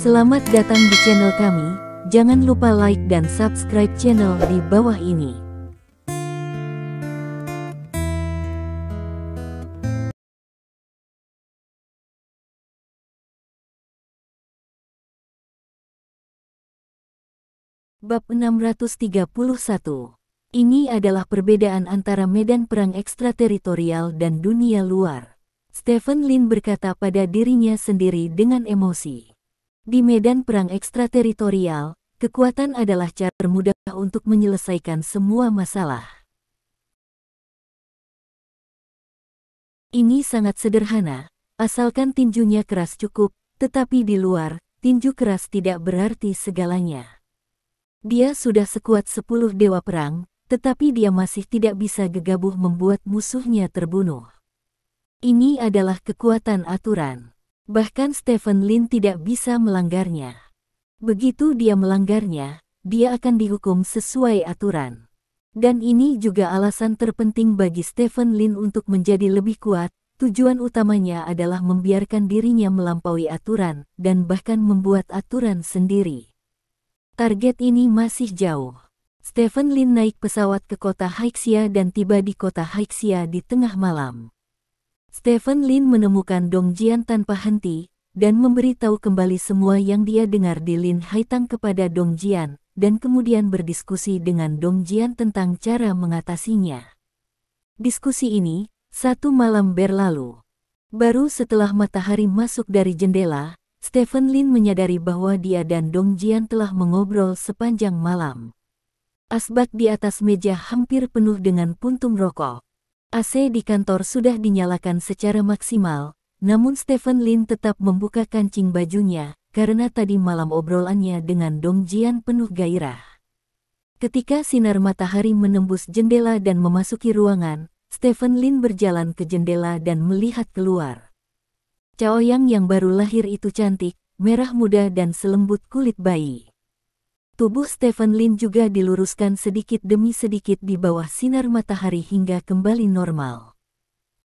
Selamat datang di channel kami, jangan lupa like dan subscribe channel di bawah ini. Bab 631. Ini adalah perbedaan antara medan perang ekstrateritorial dan dunia luar. Stephen Lin berkata pada dirinya sendiri dengan emosi. Di medan perang ekstrateritorial, kekuatan adalah cara termudah untuk menyelesaikan semua masalah. Ini sangat sederhana, asalkan tinjunya keras cukup, tetapi di luar, tinju keras tidak berarti segalanya. Dia sudah sekuat 10 dewa perang, tetapi dia masih tidak bisa gegabah membuat musuhnya terbunuh. Ini adalah kekuatan aturan. Bahkan Stephen Lin tidak bisa melanggarnya. Begitu dia melanggarnya, dia akan dihukum sesuai aturan. Dan ini juga alasan terpenting bagi Stephen Lin untuk menjadi lebih kuat. Tujuan utamanya adalah membiarkan dirinya melampaui aturan dan bahkan membuat aturan sendiri. Target ini masih jauh. Stephen Lin naik pesawat ke kota Haixia dan tiba di kota Haixia di tengah malam. Stephen Lin menemukan Dong Jian tanpa henti, dan memberitahu kembali semua yang dia dengar di Lin Haitang kepada Dong Jian, dan kemudian berdiskusi dengan Dong Jian tentang cara mengatasinya. Diskusi ini, 1 malam berlalu. Baru setelah matahari masuk dari jendela, Stephen Lin menyadari bahwa dia dan Dong Jian telah mengobrol sepanjang malam. Asbak di atas meja hampir penuh dengan puntung rokok. AC di kantor sudah dinyalakan secara maksimal, namun Stephen Lin tetap membuka kancing bajunya, karena tadi malam obrolannya dengan Dong Jian penuh gairah. Ketika sinar matahari menembus jendela dan memasuki ruangan, Stephen Lin berjalan ke jendela dan melihat keluar. Chaoyang yang baru lahir itu cantik, merah muda dan selembut kulit bayi. Tubuh Stephen Lin juga diluruskan sedikit demi sedikit di bawah sinar matahari hingga kembali normal.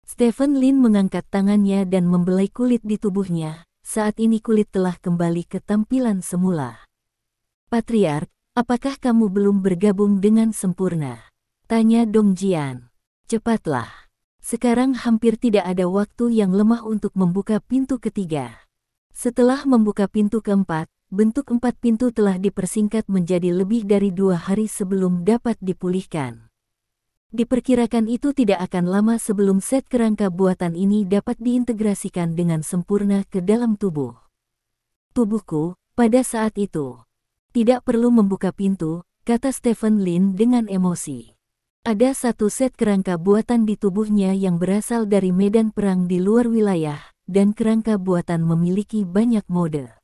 Stephen Lin mengangkat tangannya dan membelai kulit di tubuhnya, saat ini kulit telah kembali ke tampilan semula. Patriark, apakah kamu belum bergabung dengan sempurna? Tanya Dong Jian. Cepatlah. Sekarang hampir tidak ada waktu yang lemah untuk membuka pintu ketiga. Setelah membuka pintu keempat, bentuk 4 pintu telah dipersingkat menjadi lebih dari 2 hari sebelum dapat dipulihkan. Diperkirakan itu tidak akan lama sebelum set kerangka buatan ini dapat diintegrasikan dengan sempurna ke dalam tubuh. Tubuhku, pada saat itu. Tidak perlu membuka pintu, kata Stephen Lin dengan emosi. Ada 1 set kerangka buatan di tubuhnya yang berasal dari medan perang di luar wilayah, dan kerangka buatan memiliki banyak mode.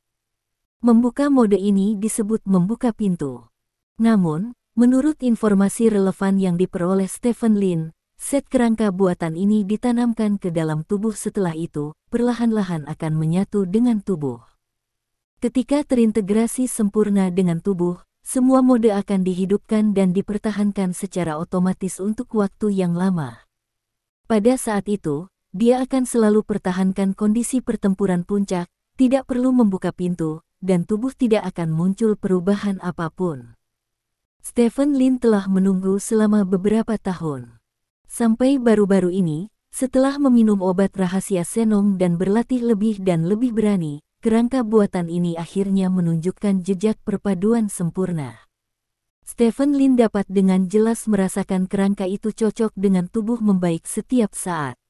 Membuka mode ini disebut membuka pintu. Namun, menurut informasi relevan yang diperoleh Stephen Lin, set kerangka buatan ini ditanamkan ke dalam tubuh setelah itu, perlahan-lahan akan menyatu dengan tubuh. Ketika terintegrasi sempurna dengan tubuh, semua mode akan dihidupkan dan dipertahankan secara otomatis untuk waktu yang lama. Pada saat itu, dia akan selalu pertahankan kondisi pertempuran puncak, tidak perlu membuka pintu, dan tubuh tidak akan muncul perubahan apapun. Stephen Lin telah menunggu selama beberapa tahun. Sampai baru-baru ini, setelah meminum obat rahasia Senong dan berlatih lebih dan lebih berani, kerangka buatan ini akhirnya menunjukkan jejak perpaduan sempurna. Stephen Lin dapat dengan jelas merasakan kerangka itu cocok dengan tubuh membaik setiap saat.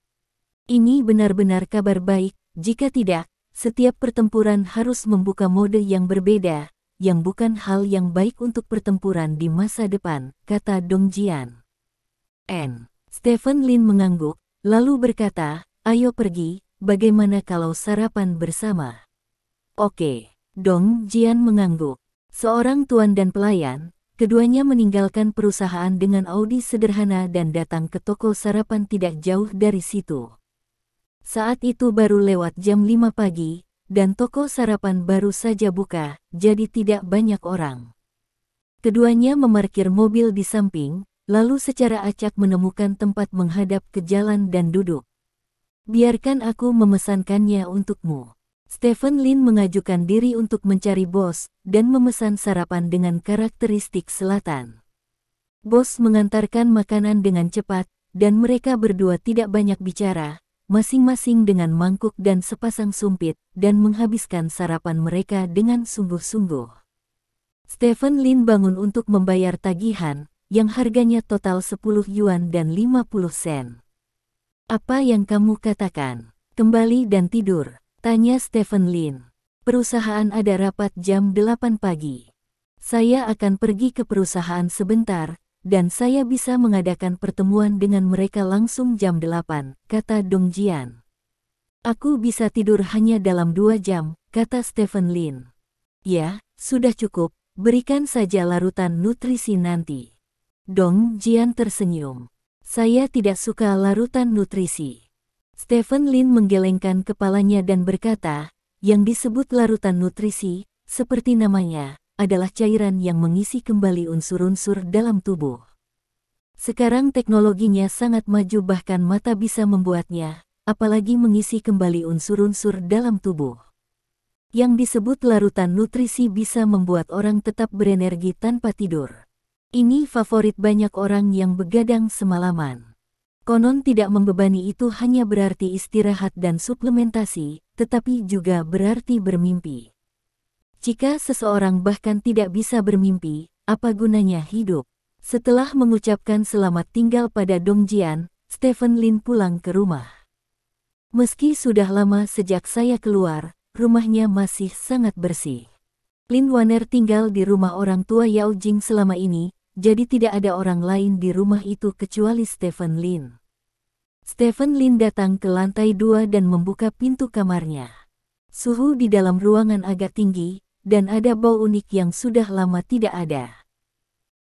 Ini benar-benar kabar baik, jika tidak, setiap pertempuran harus membuka mode yang berbeda, yang bukan hal yang baik untuk pertempuran di masa depan, kata Dong Jian. Stephen Lin mengangguk, lalu berkata, ayo pergi, bagaimana kalau sarapan bersama? Oke, Dong Jian mengangguk. Seorang tuan dan pelayan, keduanya meninggalkan perusahaan dengan Audi sederhana dan datang ke toko sarapan tidak jauh dari situ. Saat itu baru lewat jam 5 pagi, dan toko sarapan baru saja buka, jadi tidak banyak orang. Keduanya memarkir mobil di samping, lalu secara acak menemukan tempat menghadap ke jalan dan duduk. Biarkan aku memesankannya untukmu. Stephen Lin mengajukan diri untuk mencari bos dan memesan sarapan dengan karakteristik selatan. Bos mengantarkan makanan dengan cepat, dan mereka berdua tidak banyak bicara, masing-masing dengan mangkuk dan sepasang sumpit, dan menghabiskan sarapan mereka dengan sungguh-sungguh. Stephen Lin bangun untuk membayar tagihan, yang harganya total 10 yuan dan 50 sen. "Apa yang kamu katakan? Kembali dan tidur?" tanya Stephen Lin. "Perusahaan ada rapat jam 8 pagi. Saya akan pergi ke perusahaan sebentar, dan saya bisa mengadakan pertemuan dengan mereka langsung jam 8, kata Dong Jian. "Aku bisa tidur hanya dalam 2 jam, kata Stephen Lin. "Ya, sudah cukup, berikan saja larutan nutrisi nanti." Dong Jian tersenyum. "Saya tidak suka larutan nutrisi." Stephen Lin menggelengkan kepalanya dan berkata, "Yang disebut larutan nutrisi, seperti namanya, adalah cairan yang mengisi kembali unsur-unsur dalam tubuh. Sekarang teknologinya sangat maju, bahkan mata bisa membuatnya, apalagi mengisi kembali unsur-unsur dalam tubuh. Yang disebut larutan nutrisi bisa membuat orang tetap berenergi tanpa tidur. Ini favorit banyak orang yang begadang semalaman. Konon tidak membebani itu hanya berarti istirahat dan suplementasi, tetapi juga berarti bermimpi. Jika seseorang bahkan tidak bisa bermimpi, apa gunanya hidup?" Setelah mengucapkan selamat tinggal pada Dong Jian, Stephen Lin pulang ke rumah. "Meski sudah lama sejak saya keluar, rumahnya masih sangat bersih." Lin Waner tinggal di rumah orang tua Yao Jing selama ini, jadi tidak ada orang lain di rumah itu kecuali Stephen Lin. Stephen Lin datang ke lantai 2 dan membuka pintu kamarnya. Suhu di dalam ruangan agak tinggi, dan ada bau unik yang sudah lama tidak ada.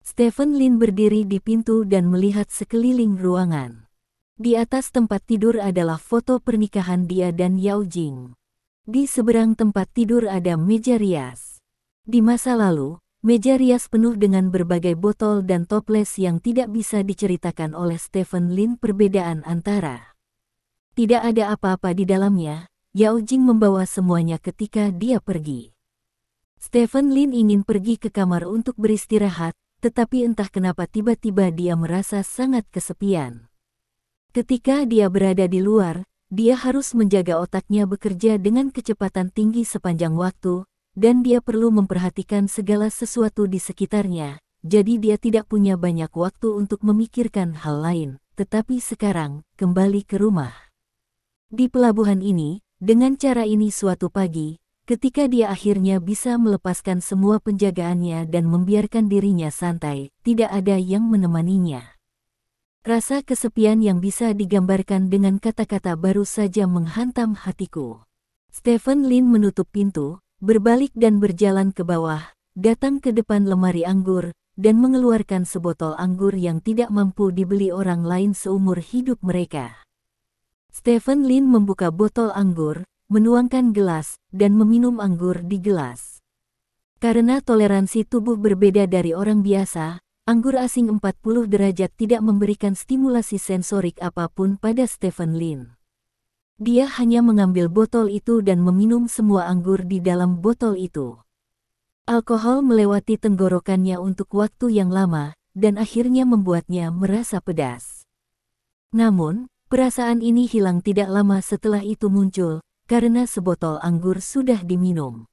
Stephen Lin berdiri di pintu dan melihat sekeliling ruangan. Di atas tempat tidur adalah foto pernikahan dia dan Yao Jing. Di seberang tempat tidur ada meja rias. Di masa lalu, meja rias penuh dengan berbagai botol dan toples yang tidak bisa diceritakan oleh Stephen Lin perbedaan antara. Tidak ada apa-apa di dalamnya, Yao Jing membawa semuanya ketika dia pergi. Stephen Lin ingin pergi ke kamar untuk beristirahat, tetapi entah kenapa tiba-tiba dia merasa sangat kesepian. Ketika dia berada di luar, dia harus menjaga otaknya bekerja dengan kecepatan tinggi sepanjang waktu, dan dia perlu memperhatikan segala sesuatu di sekitarnya, jadi dia tidak punya banyak waktu untuk memikirkan hal lain. Tetapi sekarang, kembali ke rumah. Di pelabuhan ini, dengan cara ini suatu pagi, ketika dia akhirnya bisa melepaskan semua penjagaannya dan membiarkan dirinya santai, tidak ada yang menemaninya. Rasa kesepian yang bisa digambarkan dengan kata-kata baru saja menghantam hatiku. Stephen Lin menutup pintu, berbalik dan berjalan ke bawah, datang ke depan lemari anggur, dan mengeluarkan sebotol anggur yang tidak mampu dibeli orang lain seumur hidup mereka. Stephen Lin membuka botol anggur, menuangkan gelas, dan meminum anggur di gelas. Karena toleransi tubuh berbeda dari orang biasa, anggur asing 40 derajat tidak memberikan stimulasi sensorik apapun pada Stephen Lin. Dia hanya mengambil botol itu dan meminum semua anggur di dalam botol itu. Alkohol melewati tenggorokannya untuk waktu yang lama, dan akhirnya membuatnya merasa pedas. Namun, perasaan ini hilang tidak lama setelah itu muncul, karena sebotol anggur sudah diminum.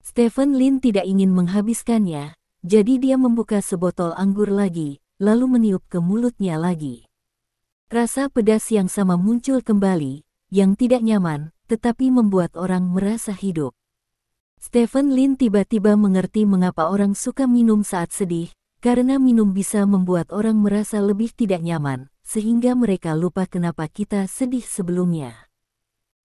Stephen Lin tidak ingin menghabiskannya, jadi dia membuka sebotol anggur lagi, lalu meniup ke mulutnya lagi. Rasa pedas yang sama muncul kembali, yang tidak nyaman, tetapi membuat orang merasa hidup. Stephen Lin tiba-tiba mengerti mengapa orang suka minum saat sedih, karena minum bisa membuat orang merasa lebih tidak nyaman, sehingga mereka lupa kenapa kita sedih sebelumnya.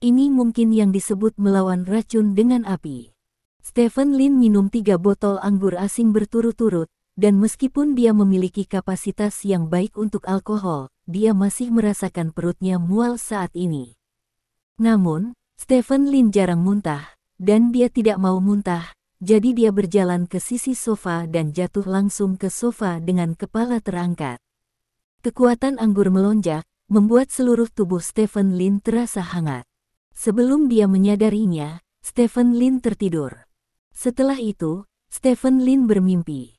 Ini mungkin yang disebut melawan racun dengan api. Stephen Lin minum 3 botol anggur asing berturut-turut, dan meskipun dia memiliki kapasitas yang baik untuk alkohol, dia masih merasakan perutnya mual saat ini. Namun, Stephen Lin jarang muntah, dan dia tidak mau muntah, jadi dia berjalan ke sisi sofa dan jatuh langsung ke sofa dengan kepala terangkat. Kekuatan anggur melonjak, membuat seluruh tubuh Stephen Lin terasa hangat. Sebelum dia menyadarinya, Stephen Lin tertidur. Setelah itu, Stephen Lin bermimpi.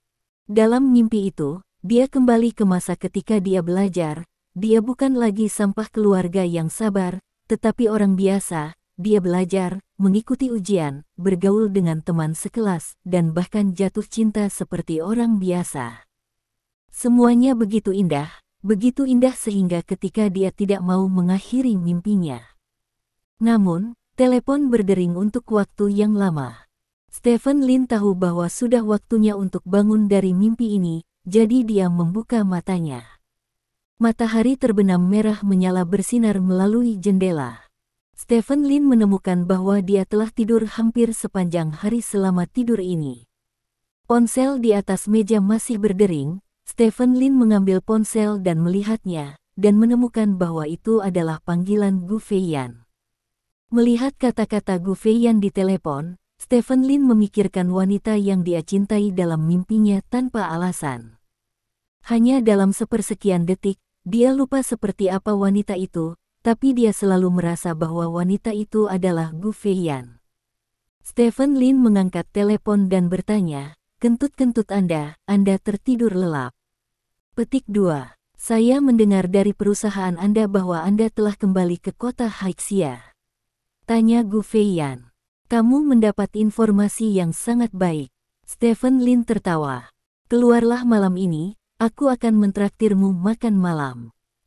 Dalam mimpi itu, dia kembali ke masa ketika dia belajar. Dia bukan lagi sampah keluarga yang sabar, tetapi orang biasa. Dia belajar, mengikuti ujian, bergaul dengan teman sekelas, dan bahkan jatuh cinta seperti orang biasa. Semuanya begitu indah sehingga ketika dia tidak mau mengakhiri mimpinya. Namun, telepon berdering untuk waktu yang lama. Stephen Lin tahu bahwa sudah waktunya untuk bangun dari mimpi ini, jadi dia membuka matanya. Matahari terbenam merah menyala bersinar melalui jendela. Stephen Lin menemukan bahwa dia telah tidur hampir sepanjang hari selama tidur ini. Ponsel di atas meja masih berdering. Stephen Lin mengambil ponsel dan melihatnya, dan menemukan bahwa itu adalah panggilan Gu Feiyan. Melihat kata-kata Gu Feiyan di telepon, Stephen Lin memikirkan wanita yang dia cintai dalam mimpinya tanpa alasan. Hanya dalam sepersekian detik, dia lupa seperti apa wanita itu, tapi dia selalu merasa bahwa wanita itu adalah Gu Feiyan. Stephen Lin mengangkat telepon dan bertanya, "Kentut-kentut Anda tertidur lelap." Petik 2. Saya mendengar dari perusahaan Anda bahwa Anda telah kembali ke kota Haixia. Tanya Gu Feiyan. Kamu mendapat informasi yang sangat baik. Stephen Lin tertawa. Keluarlah malam ini, aku akan mentraktirmu makan malam.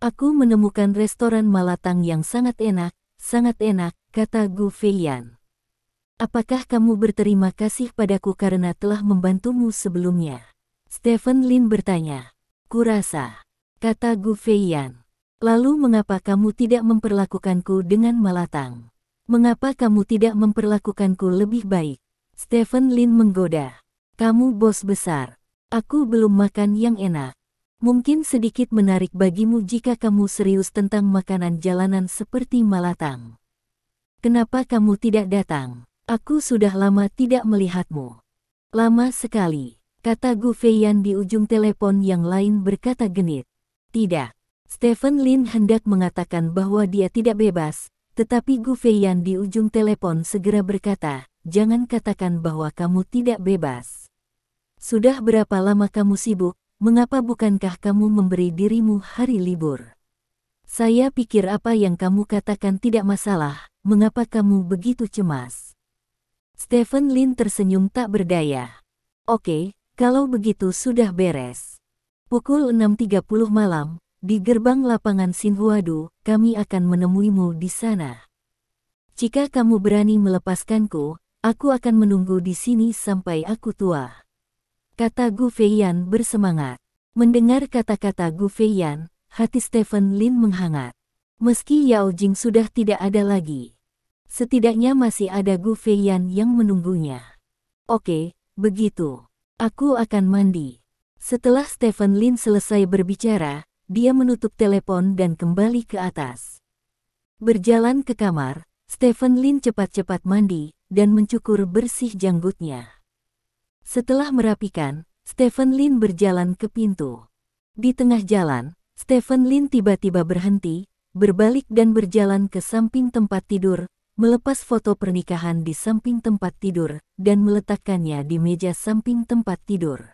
Aku menemukan restoran Malatang yang sangat enak, kata Gu Feiyan. Apakah kamu berterima kasih padaku karena telah membantumu sebelumnya? Stephen Lin bertanya. Kurasa, kata Gu Feiyan. Lalu mengapa kamu tidak memperlakukanku dengan Malatang? Mengapa kamu tidak memperlakukanku lebih baik? Stephen Lin menggoda. Kamu bos besar. Aku belum makan yang enak. Mungkin sedikit menarik bagimu jika kamu serius tentang makanan jalanan seperti Malatang. Kenapa kamu tidak datang? Aku sudah lama tidak melihatmu. Lama sekali, kata Gu Feiyan di ujung telepon yang lain berkata genit. Tidak. Stephen Lin hendak mengatakan bahwa dia tidak bebas, tetapi Gu Feiyan di ujung telepon segera berkata, jangan katakan bahwa kamu tidak bebas. Sudah berapa lama kamu sibuk? Mengapa bukankah kamu memberi dirimu hari libur? Saya pikir apa yang kamu katakan tidak masalah, mengapa kamu begitu cemas? Stephen Lin tersenyum tak berdaya. Oke, kalau begitu sudah beres. Pukul 6.30 malam, di gerbang lapangan Xinhuadu, kami akan menemuimu di sana. Jika kamu berani melepaskanku, aku akan menunggu di sini sampai aku tua. Kata Gu Feiyan bersemangat. Mendengar kata-kata Gu Feiyan, hati Stephen Lin menghangat. Meski Yao Jing sudah tidak ada lagi, setidaknya masih ada Gu Feiyan yang menunggunya. Oke, begitu. Aku akan mandi. Setelah Stephen Lin selesai berbicara, dia menutup telepon dan kembali ke atas. Berjalan ke kamar, Stephen Lin cepat-cepat mandi dan mencukur bersih janggutnya. Setelah merapikan, Stephen Lin berjalan ke pintu. Di tengah jalan, Stephen Lin tiba-tiba berhenti, berbalik dan berjalan ke samping tempat tidur, melepas foto pernikahan di samping tempat tidur, dan meletakkannya di meja samping tempat tidur.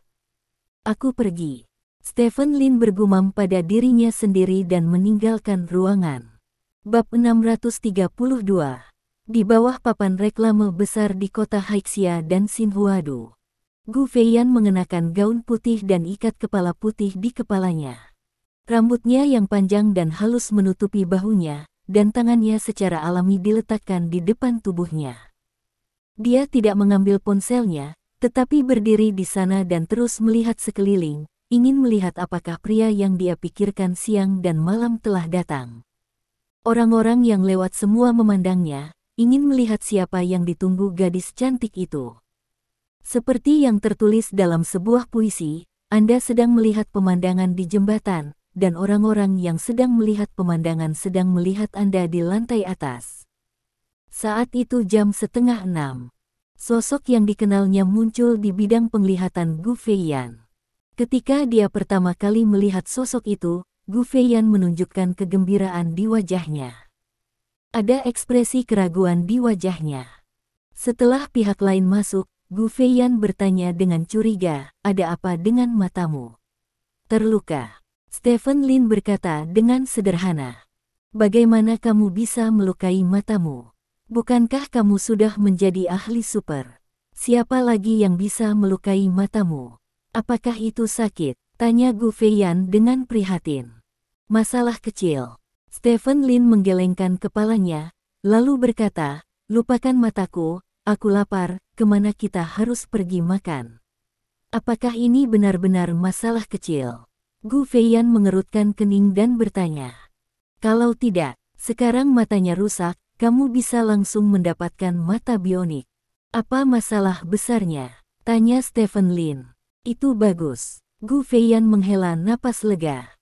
Aku pergi. Stephen Lin bergumam pada dirinya sendiri dan meninggalkan ruangan. Bab 632. Di bawah papan reklame besar di kota Haixia dan Xinhuadu. Gu Feiyan mengenakan gaun putih dan ikat kepala putih di kepalanya. Rambutnya yang panjang dan halus menutupi bahunya, dan tangannya secara alami diletakkan di depan tubuhnya. Dia tidak mengambil ponselnya, tetapi berdiri di sana dan terus melihat sekeliling, ingin melihat apakah pria yang dia pikirkan siang dan malam telah datang. Orang-orang yang lewat semua memandangnya, ingin melihat siapa yang ditunggu gadis cantik itu. Seperti yang tertulis dalam sebuah puisi, Anda sedang melihat pemandangan di jembatan, dan orang-orang yang sedang melihat pemandangan sedang melihat Anda di lantai atas. Saat itu jam 5:30. Sosok yang dikenalnya muncul di bidang penglihatan Gu Feiyan. Ketika dia pertama kali melihat sosok itu, Gu Feiyan menunjukkan kegembiraan di wajahnya. Ada ekspresi keraguan di wajahnya. Setelah pihak lain masuk, Gu Feiyan bertanya dengan curiga, "Ada apa dengan matamu?" "Terluka," Stephen Lin berkata dengan sederhana. "Bagaimana kamu bisa melukai matamu? Bukankah kamu sudah menjadi ahli super? Siapa lagi yang bisa melukai matamu? Apakah itu sakit?" tanya Gu Feiyan dengan prihatin. "Masalah kecil." Stephen Lin menggelengkan kepalanya, lalu berkata, "Lupakan mataku, aku lapar, kemana kita harus pergi makan?" "Apakah ini benar-benar masalah kecil?" Gu Feiyan mengerutkan kening dan bertanya. "Kalau tidak, sekarang matanya rusak, kamu bisa langsung mendapatkan mata bionik." "Apa masalah besarnya?" tanya Stephen Lin. "Itu bagus." Gu Feiyan menghela napas lega.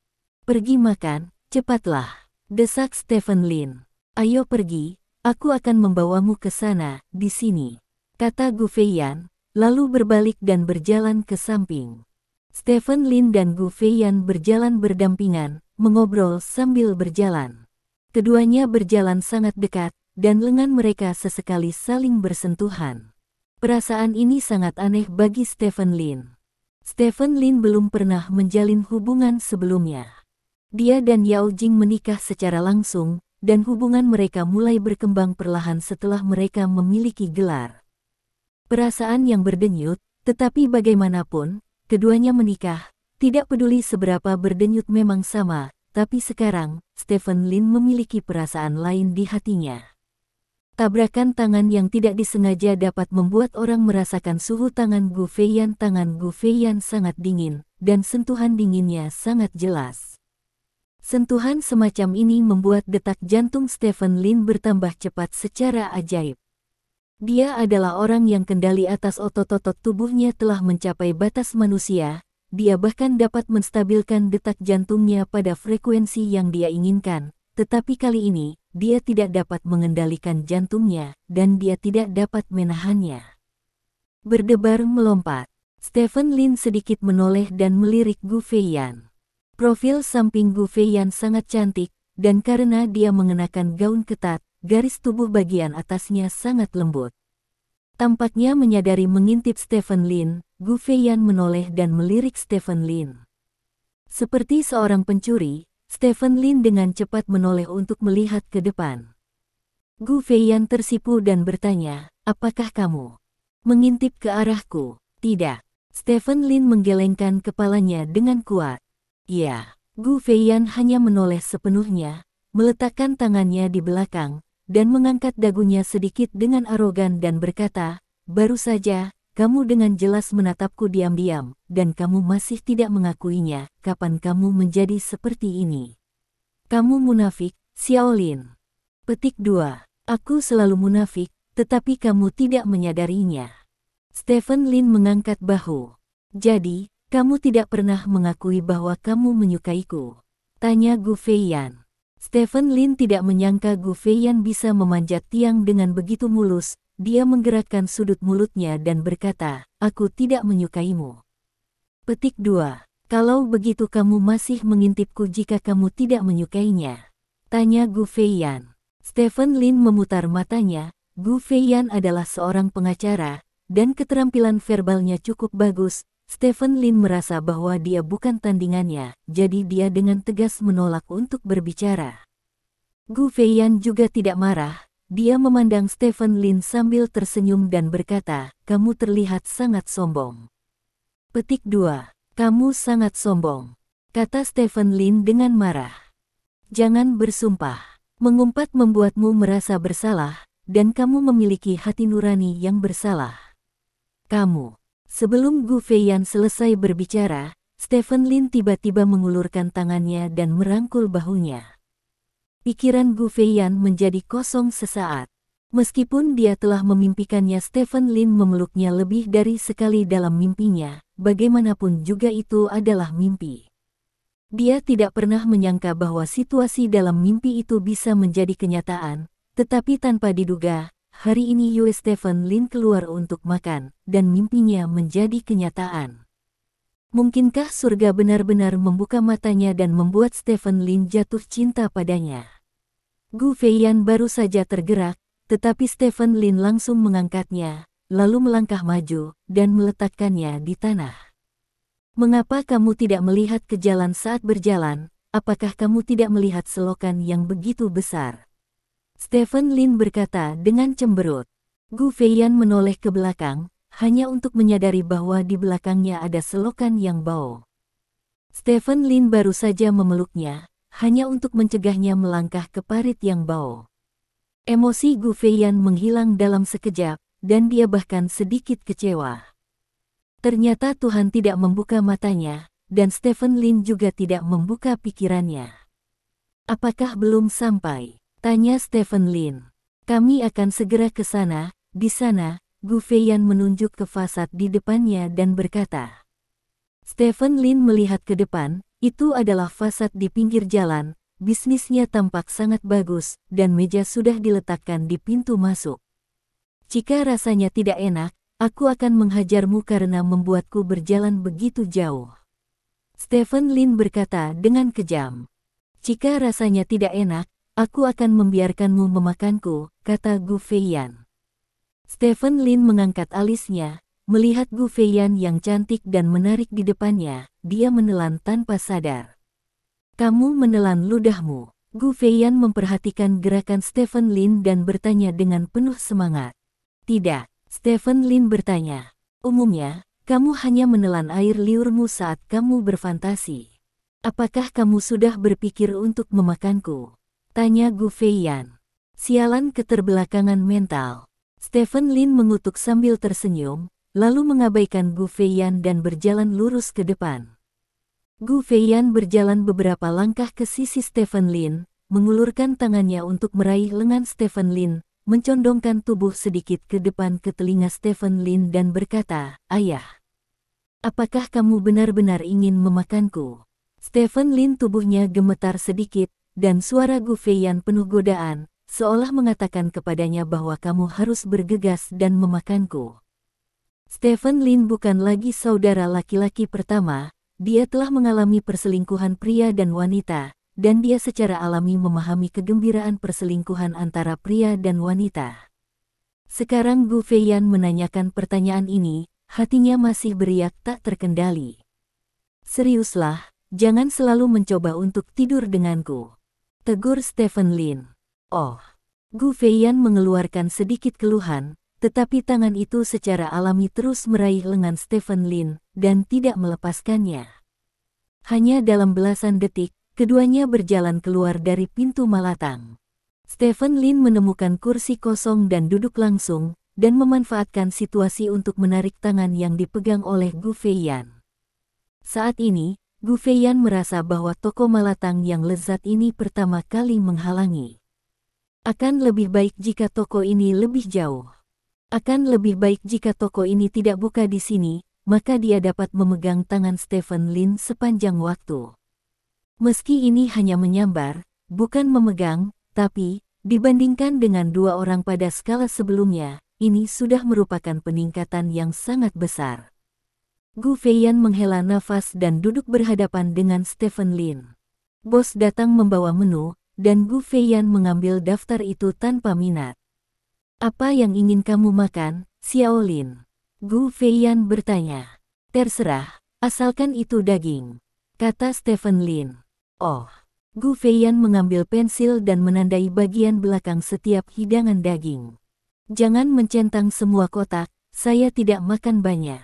"Pergi makan, cepatlah," desak Stephen Lin. "Ayo pergi, aku akan membawamu ke sana, di sini," kata Gu Feiyan, lalu berbalik dan berjalan ke samping. Stephen Lin dan Gu Feiyan berjalan berdampingan, mengobrol sambil berjalan. Keduanya berjalan sangat dekat, dan lengan mereka sesekali saling bersentuhan. Perasaan ini sangat aneh bagi Stephen Lin. Stephen Lin belum pernah menjalin hubungan sebelumnya. Dia dan Yao Jing menikah secara langsung, dan hubungan mereka mulai berkembang perlahan setelah mereka memiliki gelar. Perasaan yang berdenyut, tetapi bagaimanapun, keduanya menikah, tidak peduli seberapa berdenyut memang sama. Tapi sekarang, Stephen Lin memiliki perasaan lain di hatinya. Tabrakan tangan yang tidak disengaja dapat membuat orang merasakan suhu tangan Gu Feiyan. Tangan Gu Feiyan sangat dingin, dan sentuhan dinginnya sangat jelas. Sentuhan semacam ini membuat detak jantung Stephen Lin bertambah cepat secara ajaib. Dia adalah orang yang kendali atas otot-otot tubuhnya telah mencapai batas manusia. Dia bahkan dapat menstabilkan detak jantungnya pada frekuensi yang dia inginkan, tetapi kali ini, dia tidak dapat mengendalikan jantungnya, dan dia tidak dapat menahannya. Berdebar melompat, Stephen Lin sedikit menoleh dan melirik Gu Feiyan. Profil samping Gu Feiyan sangat cantik, dan karena dia mengenakan gaun ketat, garis tubuh bagian atasnya sangat lembut. Tampaknya menyadari mengintip Stephen Lin, Gu Feiyan menoleh dan melirik Stephen Lin. Seperti seorang pencuri, Stephen Lin dengan cepat menoleh untuk melihat ke depan. Gu Feiyan tersipu dan bertanya, "Apakah kamu mengintip ke arahku?" "Tidak." Stephen Lin menggelengkan kepalanya dengan kuat. "Iya." Gu Feiyan hanya menoleh sepenuhnya, meletakkan tangannya di belakang, dan mengangkat dagunya sedikit dengan arogan dan berkata, "Baru saja, kamu dengan jelas menatapku diam-diam, dan kamu masih tidak mengakuinya. Kapan kamu menjadi seperti ini? Kamu munafik, Xiao Lin." Petik 2. "Aku selalu munafik, tetapi kamu tidak menyadarinya." Stephen Lin mengangkat bahu. "Jadi, kamu tidak pernah mengakui bahwa kamu menyukaiku?" tanya Gu Feiyan. Stephen Lin tidak menyangka Gu Feiyan bisa memanjat tiang dengan begitu mulus. Dia menggerakkan sudut mulutnya dan berkata, "Aku tidak menyukaimu." Petik 2. "Kalau begitu kamu masih mengintipku jika kamu tidak menyukainya?" tanya Gu Feiyan. Stephen Lin memutar matanya. Gu Feiyan adalah seorang pengacara, dan keterampilan verbalnya cukup bagus. Stephen Lin merasa bahwa dia bukan tandingannya, jadi dia dengan tegas menolak untuk berbicara. Gu Feiyan juga tidak marah. Dia memandang Stephen Lin sambil tersenyum dan berkata, "Kamu terlihat sangat sombong." Petik 2. "Kamu sangat sombong," kata Stephen Lin dengan marah. "Jangan bersumpah. Mengumpat membuatmu merasa bersalah, dan kamu memiliki hati nurani yang bersalah. Kamu..." Sebelum Gu Feiyan selesai berbicara, Stephen Lin tiba-tiba mengulurkan tangannya dan merangkul bahunya. Pikiran Gu Feiyan menjadi kosong sesaat. Meskipun dia telah memimpikannya, Stephen Lin memeluknya lebih dari sekali dalam mimpinya, bagaimanapun juga itu adalah mimpi. Dia tidak pernah menyangka bahwa situasi dalam mimpi itu bisa menjadi kenyataan, tetapi tanpa diduga, hari ini Yue Stephen Lin keluar untuk makan, dan mimpinya menjadi kenyataan. Mungkinkah surga benar-benar membuka matanya dan membuat Stephen Lin jatuh cinta padanya? Gu Feiyan baru saja tergerak, tetapi Stephen Lin langsung mengangkatnya, lalu melangkah maju, dan meletakkannya di tanah. Mengapa kamu tidak melihat ke jalan saat berjalan? Apakah kamu tidak melihat selokan yang begitu besar? Stephen Lin berkata dengan cemberut. Gu Feiyan menoleh ke belakang, hanya untuk menyadari bahwa di belakangnya ada selokan yang bau. Stephen Lin baru saja memeluknya, hanya untuk mencegahnya melangkah ke parit yang bau. Emosi Gu Feiyan menghilang dalam sekejap, dan dia bahkan sedikit kecewa. Ternyata Tuhan tidak membuka matanya, dan Stephen Lin juga tidak membuka pikirannya. Apakah belum sampai? Tanya Stephen Lin. Kami akan segera ke sana. Di sana, Gu Feiyan menunjuk ke fasad di depannya dan berkata. Stephen Lin melihat ke depan, itu adalah fasad di pinggir jalan, bisnisnya tampak sangat bagus, dan meja sudah diletakkan di pintu masuk. Jika rasanya tidak enak, aku akan menghajarmu karena membuatku berjalan begitu jauh. Stephen Lin berkata dengan kejam. Jika rasanya tidak enak, aku akan membiarkanmu memakanku, kata Gu Feiyan. Stephen Lin mengangkat alisnya, melihat Gu Feiyan yang cantik dan menarik di depannya, dia menelan tanpa sadar. Kamu menelan ludahmu. Gu Feiyan memperhatikan gerakan Stephen Lin dan bertanya dengan penuh semangat. Tidak, Stephen Lin bertanya. Umumnya, kamu hanya menelan air liurmu saat kamu berfantasi. Apakah kamu sudah berpikir untuk memakanku? Tanya Gu Feiyan. Sialan keterbelakangan mental. Stephen Lin mengutuk sambil tersenyum, lalu mengabaikan Gu Feiyan dan berjalan lurus ke depan. Gu Feiyan berjalan beberapa langkah ke sisi Stephen Lin, mengulurkan tangannya untuk meraih lengan Stephen Lin, mencondongkan tubuh sedikit ke depan ke telinga Stephen Lin dan berkata, Ayah. Apakah kamu benar-benar ingin memakanku? Stephen Lin tubuhnya gemetar sedikit, dan suara Gu Feiyan penuh godaan, seolah mengatakan kepadanya bahwa kamu harus bergegas dan memakanku. Stephen Lin bukan lagi saudara laki-laki pertama, dia telah mengalami perselingkuhan pria dan wanita, dan dia secara alami memahami kegembiraan perselingkuhan antara pria dan wanita. Sekarang Gu Feiyan menanyakan pertanyaan ini, hatinya masih beriak tak terkendali. Seriuslah, jangan selalu mencoba untuk tidur denganku, tegur Stephen Lin. Oh, Gu Feiyan mengeluarkan sedikit keluhan, tetapi tangan itu secara alami terus meraih lengan Stephen Lin, dan tidak melepaskannya. Hanya dalam belasan detik, keduanya berjalan keluar dari pintu Malatang. Stephen Lin menemukan kursi kosong dan duduk langsung, dan memanfaatkan situasi untuk menarik tangan yang dipegang oleh Gu Feiyan. Saat ini, Gu Feiyan merasa bahwa toko Malatang yang lezat ini pertama kali menghalangi. Akan lebih baik jika toko ini lebih jauh. Akan lebih baik jika toko ini tidak buka di sini, maka dia dapat memegang tangan Stephen Lin sepanjang waktu. Meski ini hanya menyambar, bukan memegang, tapi, dibandingkan dengan dua orang pada skala sebelumnya, ini sudah merupakan peningkatan yang sangat besar. Gu Feiyan menghela nafas dan duduk berhadapan dengan Stephen Lin. Bos datang membawa menu, dan Gu Feiyan mengambil daftar itu tanpa minat. Apa yang ingin kamu makan, Xiao Lin? Gu Feiyan bertanya. Terserah, asalkan itu daging, kata Stephen Lin. Oh. Gu Feiyan mengambil pensil dan menandai bagian belakang setiap hidangan daging. Jangan mencentang semua kotak, saya tidak makan banyak.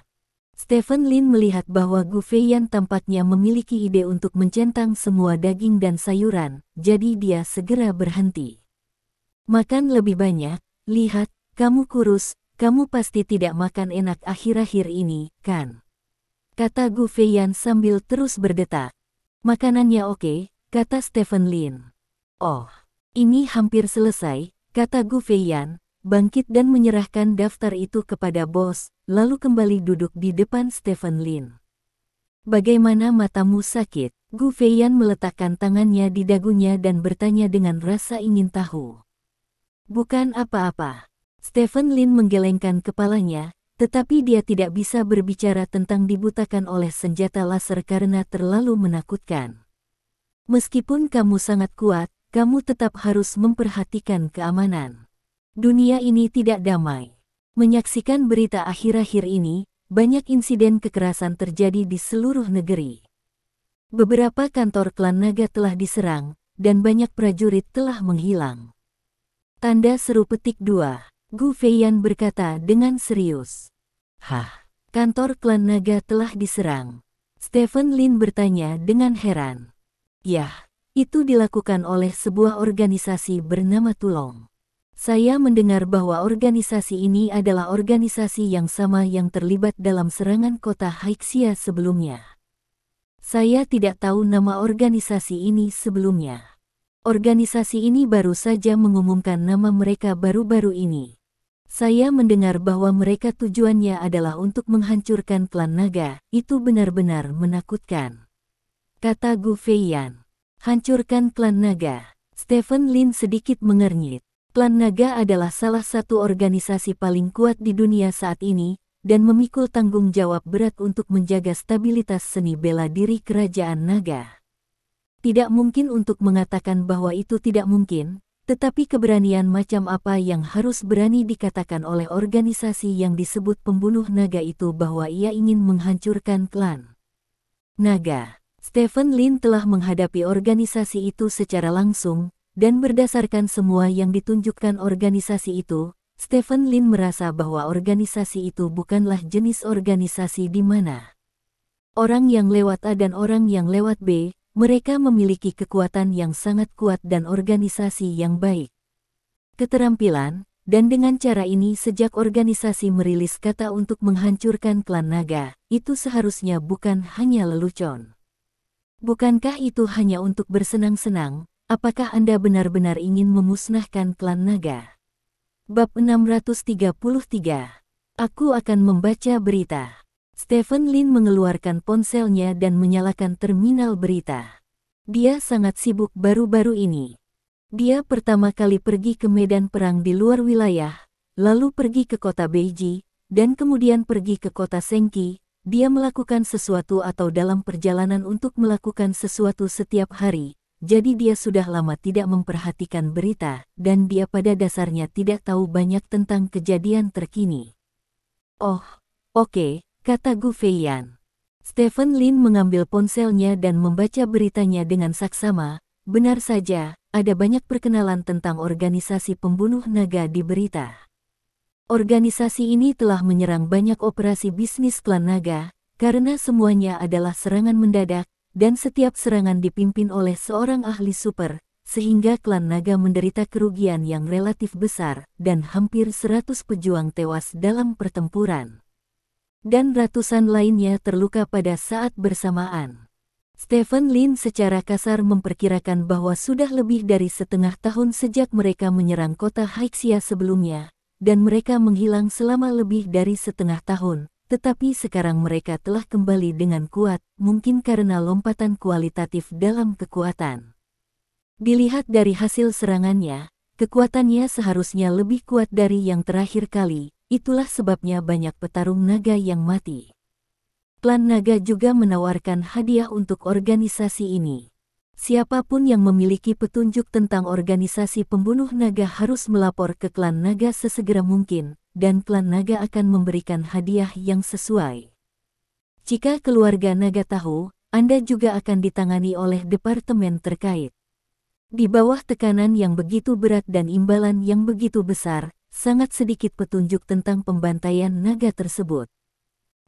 Stephen Lin melihat bahwa Gu Feiyan tampaknya memiliki ide untuk mencentang semua daging dan sayuran, jadi dia segera berhenti. Makan lebih banyak, lihat, kamu kurus, kamu pasti tidak makan enak akhir-akhir ini, kan? Kata Gu Feiyan sambil terus berdetak. Makanannya oke, kata Stephen Lin. Oh, ini hampir selesai, kata Gu Feiyan, bangkit dan menyerahkan daftar itu kepada bos, lalu kembali duduk di depan Stephen Lin. Bagaimana matamu sakit? Gu Feiyan meletakkan tangannya di dagunya dan bertanya dengan rasa ingin tahu. Bukan apa-apa. Stephen Lin menggelengkan kepalanya, tetapi dia tidak bisa berbicara tentang dibutakan oleh senjata laser karena terlalu menakutkan. Meskipun kamu sangat kuat, kamu tetap harus memperhatikan keamanan. Dunia ini tidak damai. Menyaksikan berita akhir-akhir ini, banyak insiden kekerasan terjadi di seluruh negeri. Beberapa kantor klan naga telah diserang, dan banyak prajurit telah menghilang. Tanda seru petik 2. Gu Feiyan berkata dengan serius. Hah, kantor klan naga telah diserang. Stephen Lin bertanya dengan heran. Yah, itu dilakukan oleh sebuah organisasi bernama Tulong. Saya mendengar bahwa organisasi ini adalah organisasi yang sama yang terlibat dalam serangan kota Haixia sebelumnya. Saya tidak tahu nama organisasi ini sebelumnya. Organisasi ini baru saja mengumumkan nama mereka baru-baru ini. Saya mendengar bahwa mereka tujuannya adalah untuk menghancurkan klan naga, itu benar-benar menakutkan. Kata Gu Feiyan. Hancurkan klan naga. Stephen Lin sedikit mengernyit. Klan naga adalah salah satu organisasi paling kuat di dunia saat ini, dan memikul tanggung jawab berat untuk menjaga stabilitas seni bela diri kerajaan naga. Tidak mungkin untuk mengatakan bahwa itu tidak mungkin, tetapi keberanian macam apa yang harus berani dikatakan oleh organisasi yang disebut pembunuh naga itu bahwa ia ingin menghancurkan klan naga. Stephen Lin telah menghadapi organisasi itu secara langsung, dan berdasarkan semua yang ditunjukkan organisasi itu, Stephen Lin merasa bahwa organisasi itu bukanlah jenis organisasi di mana orang yang lewat A dan orang yang lewat B, mereka memiliki kekuatan yang sangat kuat dan organisasi yang baik. Keterampilan, dan dengan cara ini sejak organisasi merilis kata untuk menghancurkan klan naga, itu seharusnya bukan hanya lelucon. Bukankah itu hanya untuk bersenang-senang? Apakah Anda benar-benar ingin memusnahkan klan naga? Bab 633. Aku akan membaca berita. Stephen Lin mengeluarkan ponselnya dan menyalakan terminal berita. Dia sangat sibuk baru-baru ini. Dia pertama kali pergi ke medan perang di luar wilayah, lalu pergi ke kota Beiji, dan kemudian pergi ke kota Sengqi. Dia melakukan sesuatu atau dalam perjalanan untuk melakukan sesuatu setiap hari. Jadi dia sudah lama tidak memperhatikan berita, dan dia pada dasarnya tidak tahu banyak tentang kejadian terkini. Oh, oke, kata Gu Feiyan. Stephen Lin mengambil ponselnya dan membaca beritanya dengan saksama. Benar saja, ada banyak perkenalan tentang organisasi pembunuh naga di berita. Organisasi ini telah menyerang banyak operasi bisnis klan naga, karena semuanya adalah serangan mendadak, dan setiap serangan dipimpin oleh seorang ahli super, sehingga klan naga menderita kerugian yang relatif besar, dan hampir 100 pejuang tewas dalam pertempuran. Dan ratusan lainnya terluka pada saat bersamaan. Stephen Lin secara kasar memperkirakan bahwa sudah lebih dari setengah tahun sejak mereka menyerang kota Haixia sebelumnya, dan mereka menghilang selama lebih dari setengah tahun. Tetapi sekarang mereka telah kembali dengan kuat, mungkin karena lompatan kualitatif dalam kekuatan. Dilihat dari hasil serangannya, kekuatannya seharusnya lebih kuat dari yang terakhir kali, itulah sebabnya banyak petarung naga yang mati. Klan naga juga menawarkan hadiah untuk organisasi ini. Siapapun yang memiliki petunjuk tentang organisasi pembunuh naga harus melapor ke klan naga sesegera mungkin, dan klan naga akan memberikan hadiah yang sesuai. Jika keluarga naga tahu, Anda juga akan ditangani oleh departemen terkait. Di bawah tekanan yang begitu berat dan imbalan yang begitu besar, sangat sedikit petunjuk tentang pembantaian naga tersebut.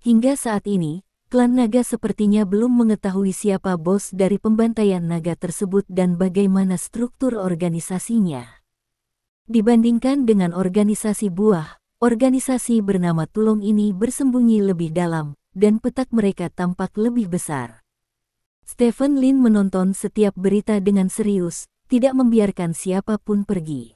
Hingga saat ini, klan naga sepertinya belum mengetahui siapa bos dari pembantaian naga tersebut dan bagaimana struktur organisasinya. Dibandingkan dengan organisasi buah, organisasi bernama Tulong ini bersembunyi lebih dalam, dan petak mereka tampak lebih besar. Stephen Lin menonton setiap berita dengan serius, tidak membiarkan siapapun pergi.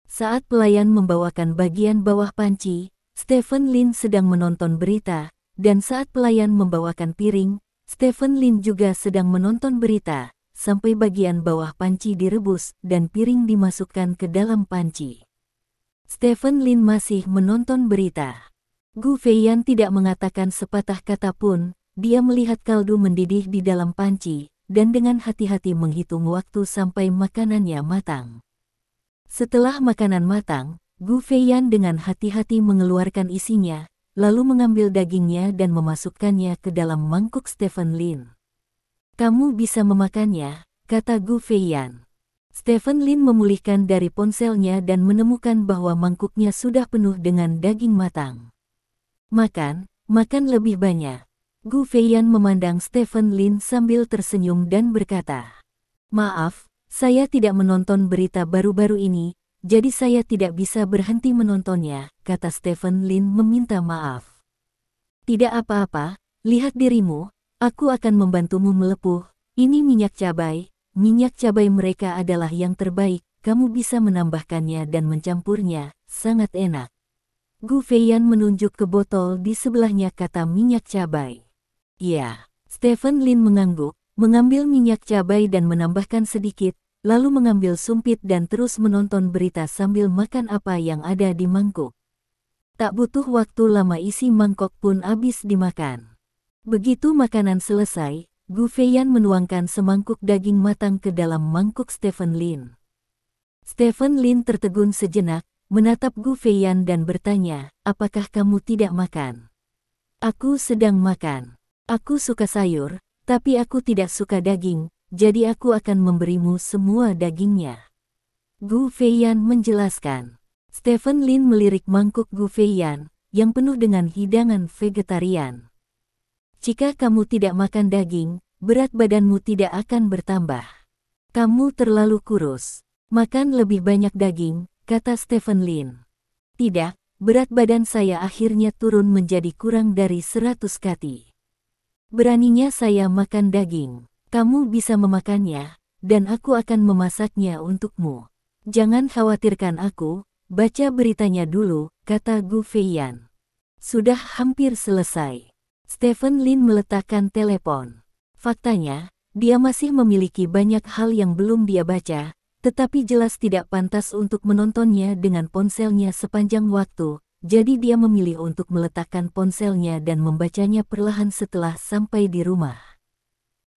Saat pelayan membawakan bagian bawah panci, Stephen Lin sedang menonton berita, dan saat pelayan membawakan piring, Stephen Lin juga sedang menonton berita, sampai bagian bawah panci direbus dan piring dimasukkan ke dalam panci. Stephen Lin masih menonton berita. Gu Feiyan tidak mengatakan sepatah kata pun, dia melihat kaldu mendidih di dalam panci, dan dengan hati-hati menghitung waktu sampai makanannya matang. Setelah makanan matang, Gu Feiyan dengan hati-hati mengeluarkan isinya, lalu mengambil dagingnya dan memasukkannya ke dalam mangkuk Stephen Lin. Kamu bisa memakannya, kata Gu Feiyan. Stephen Lin memulihkan dari ponselnya dan menemukan bahwa mangkuknya sudah penuh dengan daging matang. Makan, makan lebih banyak. Gu Feiyan memandang Stephen Lin sambil tersenyum dan berkata, "Maaf, saya tidak menonton berita baru-baru ini, jadi saya tidak bisa berhenti menontonnya," kata Stephen Lin meminta maaf. "Tidak apa-apa, lihat dirimu, aku akan membantumu melepuh. Ini minyak cabai mereka adalah yang terbaik, kamu bisa menambahkannya dan mencampurnya, sangat enak." Gu Feiyan menunjuk ke botol di sebelahnya kata minyak cabai. "Ya." Stephen Lin mengangguk, mengambil minyak cabai dan menambahkan sedikit, lalu mengambil sumpit dan terus menonton berita sambil makan apa yang ada di mangkuk. Tak butuh waktu lama isi mangkok pun habis dimakan. Begitu makanan selesai, Gu Feiyan menuangkan semangkuk daging matang ke dalam mangkuk Stephen Lin. Stephen Lin tertegun sejenak, menatap Gu Feiyan dan bertanya, "Apakah kamu tidak makan?" "Aku sedang makan. Aku suka sayur, tapi aku tidak suka daging, jadi aku akan memberimu semua dagingnya," Gu Feiyan menjelaskan. Stephen Lin melirik mangkuk Gu Feiyan, yang penuh dengan hidangan vegetarian. "Jika kamu tidak makan daging, berat badanmu tidak akan bertambah. Kamu terlalu kurus. Makan lebih banyak daging," kata Stephen Lin. "Tidak, berat badan saya akhirnya turun menjadi kurang dari 100 kg. Beraninya saya makan daging. Kamu bisa memakannya, dan aku akan memasaknya untukmu. Jangan khawatirkan aku, baca beritanya dulu," kata Gu Feiyan. Sudah hampir selesai. Stephen Lin meletakkan telepon. Faktanya, dia masih memiliki banyak hal yang belum dia baca, tetapi jelas tidak pantas untuk menontonnya dengan ponselnya sepanjang waktu, jadi dia memilih untuk meletakkan ponselnya dan membacanya perlahan setelah sampai di rumah.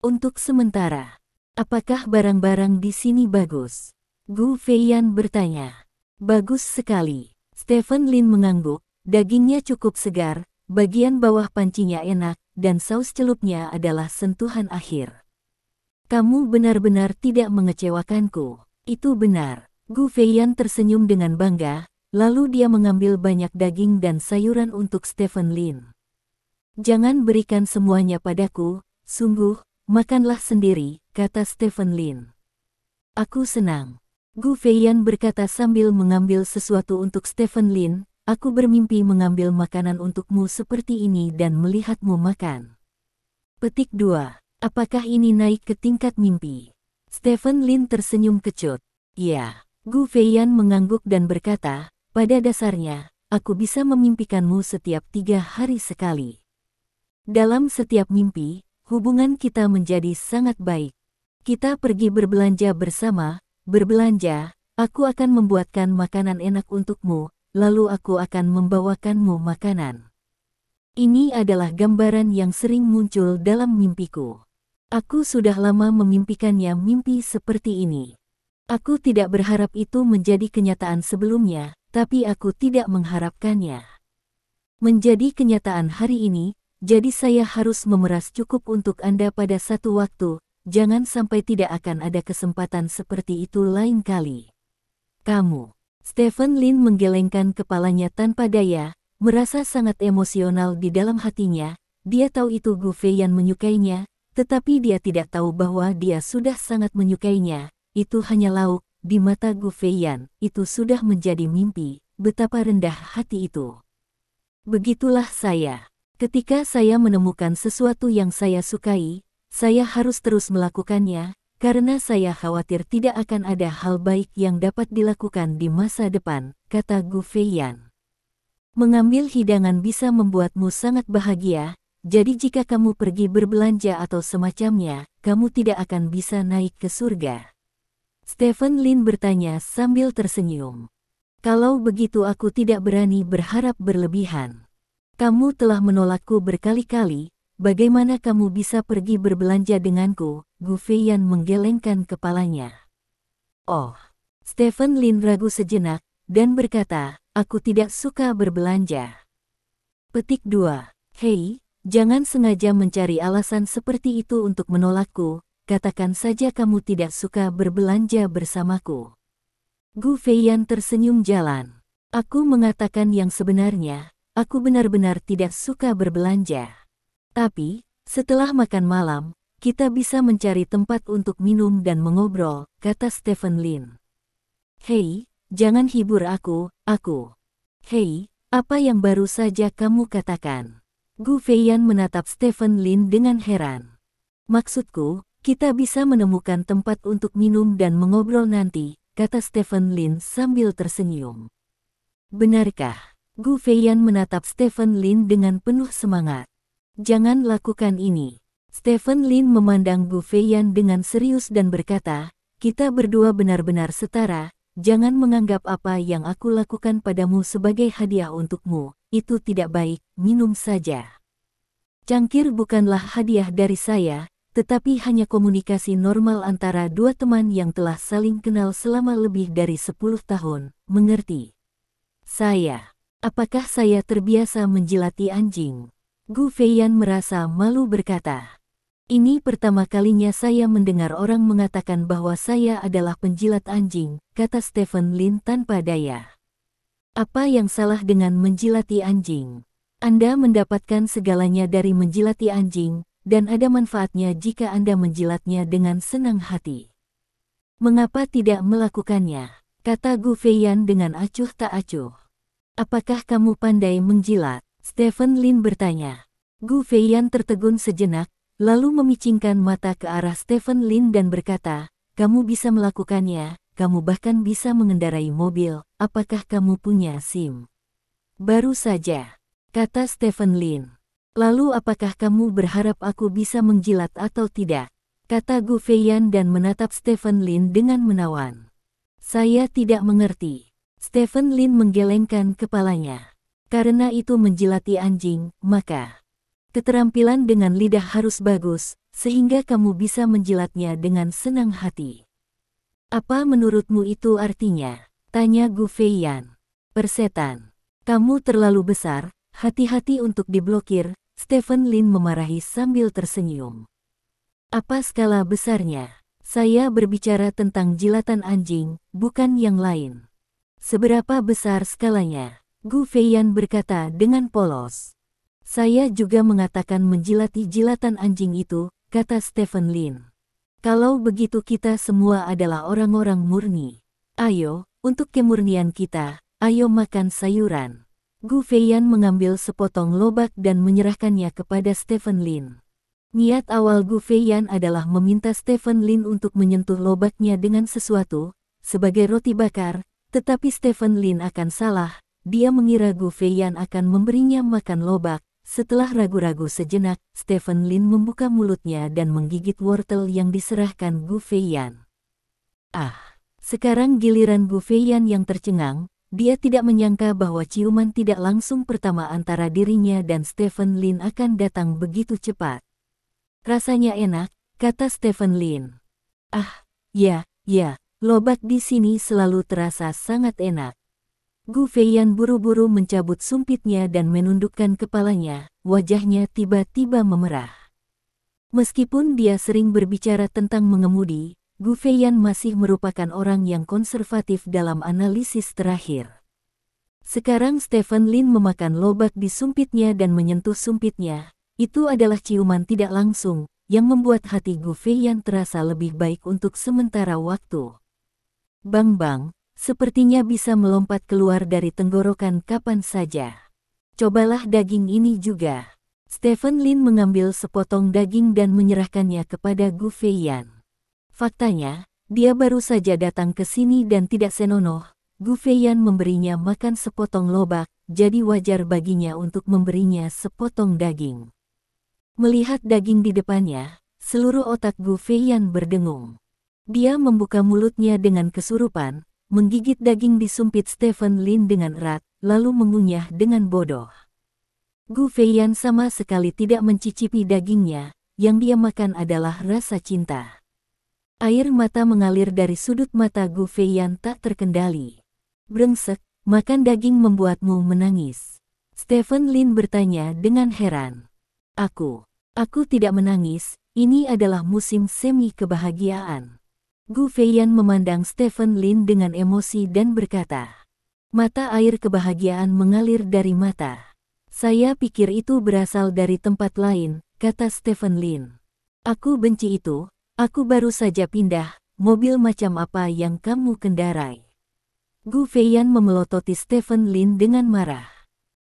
"Untuk sementara, apakah barang-barang di sini bagus?" Gu Feiyan bertanya. "Bagus sekali." Stephen Lin mengangguk, dagingnya cukup segar, bagian bawah pancinya enak, dan saus celupnya adalah sentuhan akhir. "Kamu benar-benar tidak mengecewakanku." "Itu benar." Gu Feiyan tersenyum dengan bangga, lalu dia mengambil banyak daging dan sayuran untuk Stephen Lin. "Jangan berikan semuanya padaku, sungguh, makanlah sendiri," kata Stephen Lin. "Aku senang." Gu Feiyan berkata sambil mengambil sesuatu untuk Stephen Lin, "Aku bermimpi mengambil makanan untukmu seperti ini dan melihatmu makan." Petik 2. Apakah ini naik ke tingkat mimpi? Stephen Lin tersenyum kecut. "Ya." Gu Feiyan mengangguk dan berkata, "Pada dasarnya, aku bisa memimpikanmu setiap 3 hari sekali. Dalam setiap mimpi, hubungan kita menjadi sangat baik. Kita pergi berbelanja bersama, aku akan membuatkan makanan enak untukmu, lalu aku akan membawakanmu makanan." Ini adalah gambaran yang sering muncul dalam mimpiku. Aku sudah lama memimpikannya mimpi seperti ini. Aku tidak berharap itu menjadi kenyataan sebelumnya, tapi aku tidak mengharapkannya menjadi kenyataan hari ini, jadi saya harus memeras cukup untuk Anda pada satu waktu, jangan sampai tidak akan ada kesempatan seperti itu lain kali. Kamu. Stephen Lin menggelengkan kepalanya tanpa daya, merasa sangat emosional di dalam hatinya. Dia tahu itu Gu Feiyan menyukainya, tetapi dia tidak tahu bahwa dia sudah sangat menyukainya. Itu hanya lauk, di mata Gu Feiyan, itu sudah menjadi mimpi, betapa rendah hati itu. Begitulah saya. Ketika saya menemukan sesuatu yang saya sukai, saya harus terus melakukannya, karena saya khawatir tidak akan ada hal baik yang dapat dilakukan di masa depan, kata Gu Feiyan. Mengambil hidangan bisa membuatmu sangat bahagia, jadi jika kamu pergi berbelanja atau semacamnya, kamu tidak akan bisa naik ke surga. Stephen Lin bertanya sambil tersenyum. Kalau begitu aku tidak berani berharap berlebihan. Kamu telah menolakku berkali-kali, bagaimana kamu bisa pergi berbelanja denganku? Gu Feiyan menggelengkan kepalanya. Oh, Stephen Lin ragu sejenak, dan berkata, "Aku tidak suka berbelanja." Petik 2. Hei, jangan sengaja mencari alasan seperti itu untuk menolakku, katakan saja kamu tidak suka berbelanja bersamaku. Gu Feiyan tersenyum jalan. Aku mengatakan yang sebenarnya, aku benar-benar tidak suka berbelanja. Tapi, setelah makan malam, kita bisa mencari tempat untuk minum dan mengobrol, kata Stephen Lin. Hei, jangan hibur aku. Hei, apa yang baru saja kamu katakan? Gu Feiyan menatap Stephen Lin dengan heran. Maksudku, kita bisa menemukan tempat untuk minum dan mengobrol nanti, kata Stephen Lin sambil tersenyum. Benarkah? Gu Feiyan menatap Stephen Lin dengan penuh semangat. Jangan lakukan ini. Stephen Lin memandang Gu Feiyan dengan serius dan berkata, kita berdua benar-benar setara, jangan menganggap apa yang aku lakukan padamu sebagai hadiah untukmu, itu tidak baik, minum saja. Cangkir bukanlah hadiah dari saya, tetapi hanya komunikasi normal antara dua teman yang telah saling kenal selama lebih dari 10 tahun, mengerti? Apakah saya terbiasa menjilati anjing? Gu Feiyan merasa malu berkata. Ini pertama kalinya saya mendengar orang mengatakan bahwa saya adalah penjilat anjing, kata Stephen Lin tanpa daya. Apa yang salah dengan menjilati anjing? Anda mendapatkan segalanya dari menjilati anjing, dan ada manfaatnya jika Anda menjilatnya dengan senang hati. Mengapa tidak melakukannya? Kata Gu Feiyan dengan acuh tak acuh. Apakah kamu pandai menjilat? Stephen Lin bertanya. Gu Feiyan tertegun sejenak, lalu memicingkan mata ke arah Stephen Lin dan berkata, kamu bisa melakukannya, kamu bahkan bisa mengendarai mobil, apakah kamu punya SIM? Baru saja, kata Stephen Lin. Lalu apakah kamu berharap aku bisa menjilat atau tidak? Kata Gu Feiyan dan menatap Stephen Lin dengan menawan. Saya tidak mengerti. Stephen Lin menggelengkan kepalanya. Karena itu menjilati anjing, maka keterampilan dengan lidah harus bagus, sehingga kamu bisa menjilatnya dengan senang hati. Apa menurutmu itu artinya? Tanya Gu Feiyan. Persetan. Kamu terlalu besar, hati-hati untuk diblokir, Stephen Lin memarahi sambil tersenyum. Apa skala besarnya? Saya berbicara tentang jilatan anjing, bukan yang lain. Seberapa besar skalanya? Gu Feiyan berkata dengan polos. Saya juga mengatakan menjilati jilatan anjing itu, kata Stephen Lin. Kalau begitu kita semua adalah orang-orang murni. Ayo, untuk kemurnian kita, ayo makan sayuran. Gu Feiyan mengambil sepotong lobak dan menyerahkannya kepada Stephen Lin. Niat awal Gu Feiyan adalah meminta Stephen Lin untuk menyentuh lobaknya dengan sesuatu, sebagai roti bakar, tetapi Stephen Lin akan salah, dia mengira Gu Feiyan akan memberinya makan lobak. Setelah ragu-ragu sejenak, Stephen Lin membuka mulutnya dan menggigit wortel yang diserahkan Gu Feiyan. Sekarang giliran Gu Feiyan yang tercengang, dia tidak menyangka bahwa ciuman tidak langsung pertama antara dirinya dan Stephen Lin akan datang begitu cepat. Rasanya enak, kata Stephen Lin. Ya, lobak di sini selalu terasa sangat enak. Gu Feiyan buru-buru mencabut sumpitnya dan menundukkan kepalanya, wajahnya tiba-tiba memerah. Meskipun dia sering berbicara tentang mengemudi, Gu Feiyan masih merupakan orang yang konservatif dalam analisis terakhir. Sekarang Stephen Lin memakan lobak di sumpitnya dan menyentuh sumpitnya, itu adalah ciuman tidak langsung, yang membuat hati Gu Feiyan terasa lebih baik untuk sementara waktu. Bang-bang. Sepertinya bisa melompat keluar dari tenggorokan kapan saja. Cobalah daging ini juga. Stephen Lin mengambil sepotong daging dan menyerahkannya kepada Gu Feiyan. Faktanya, dia baru saja datang ke sini dan tidak senonoh. Gu Feiyan memberinya makan sepotong lobak, jadi wajar baginya untuk memberinya sepotong daging. Melihat daging di depannya, seluruh otak Gu Feiyan berdengung. Dia membuka mulutnya dengan kesurupan, menggigit daging di sumpit Stephen Lin dengan erat, lalu mengunyah dengan bodoh. Gu Feiyan sama sekali tidak mencicipi dagingnya, yang dia makan adalah rasa cinta. Air mata mengalir dari sudut mata Gu Feiyan tak terkendali. Brengsek, makan daging membuatmu menangis. Stephen Lin bertanya dengan heran. Aku tidak menangis, ini adalah musim semi kebahagiaan. Gu Feiyan memandang Stephen Lin dengan emosi dan berkata. Mata air kebahagiaan mengalir dari mata. Saya pikir itu berasal dari tempat lain, kata Stephen Lin. Aku benci itu, aku baru saja pindah, mobil macam apa yang kamu kendarai? Gu Feiyan memelototi Stephen Lin dengan marah.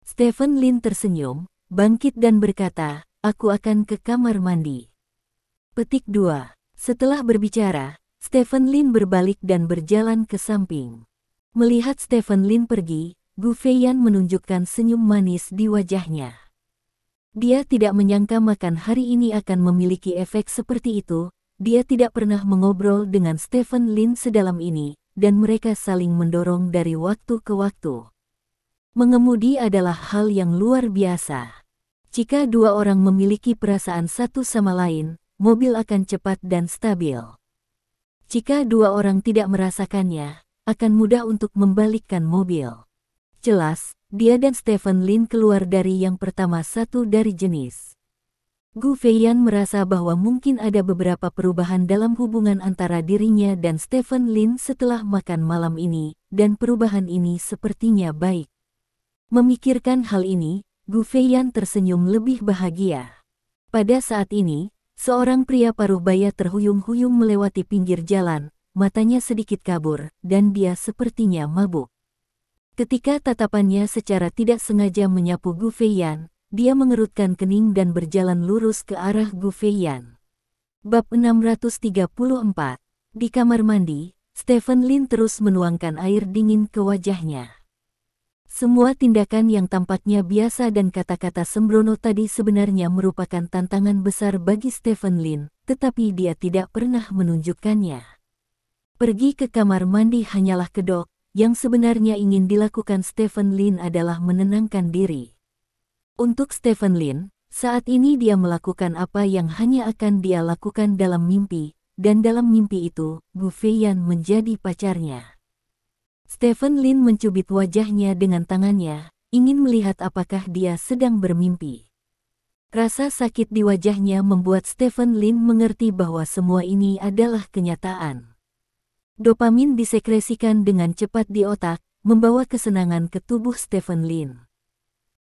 Stephen Lin tersenyum, bangkit dan berkata, aku akan ke kamar mandi. Petik 2. Setelah berbicara, Stephen Lin berbalik dan berjalan ke samping. Melihat Stephen Lin pergi, Gu Feiyan menunjukkan senyum manis di wajahnya. Dia tidak menyangka makan hari ini akan memiliki efek seperti itu. Dia tidak pernah mengobrol dengan Stephen Lin sedalam ini, dan mereka saling mendorong dari waktu ke waktu. Mengemudi adalah hal yang luar biasa. Jika dua orang memiliki perasaan satu sama lain, mobil akan cepat dan stabil. Jika dua orang tidak merasakannya, akan mudah untuk membalikkan mobil. Jelas, dia dan Stephen Lin keluar dari yang pertama satu dari jenis. Gu Feiyan merasa bahwa mungkin ada beberapa perubahan dalam hubungan antara dirinya dan Stephen Lin setelah makan malam ini, dan perubahan ini sepertinya baik. Memikirkan hal ini, Gu Feiyan tersenyum lebih bahagia. Pada saat ini, seorang pria paruh baya terhuyung-huyung melewati pinggir jalan, matanya sedikit kabur, dan dia sepertinya mabuk. Ketika tatapannya secara tidak sengaja menyapu Gu Feiyan, dia mengerutkan kening dan berjalan lurus ke arah Gu Feiyan. Bab 634. Di kamar mandi, Stephen Lin terus menuangkan air dingin ke wajahnya. Semua tindakan yang tampaknya biasa dan kata-kata sembrono tadi sebenarnya merupakan tantangan besar bagi Stephen Lin, tetapi dia tidak pernah menunjukkannya. Pergi ke kamar mandi hanyalah kedok. Yang sebenarnya ingin dilakukan Stephen Lin adalah menenangkan diri. Untuk Stephen Lin, saat ini dia melakukan apa yang hanya akan dia lakukan dalam mimpi, dan dalam mimpi itu, Gu Feiyan menjadi pacarnya. Stephen Lin mencubit wajahnya dengan tangannya, ingin melihat apakah dia sedang bermimpi. Rasa sakit di wajahnya membuat Stephen Lin mengerti bahwa semua ini adalah kenyataan. Dopamin disekresikan dengan cepat di otak, membawa kesenangan ke tubuh Stephen Lin.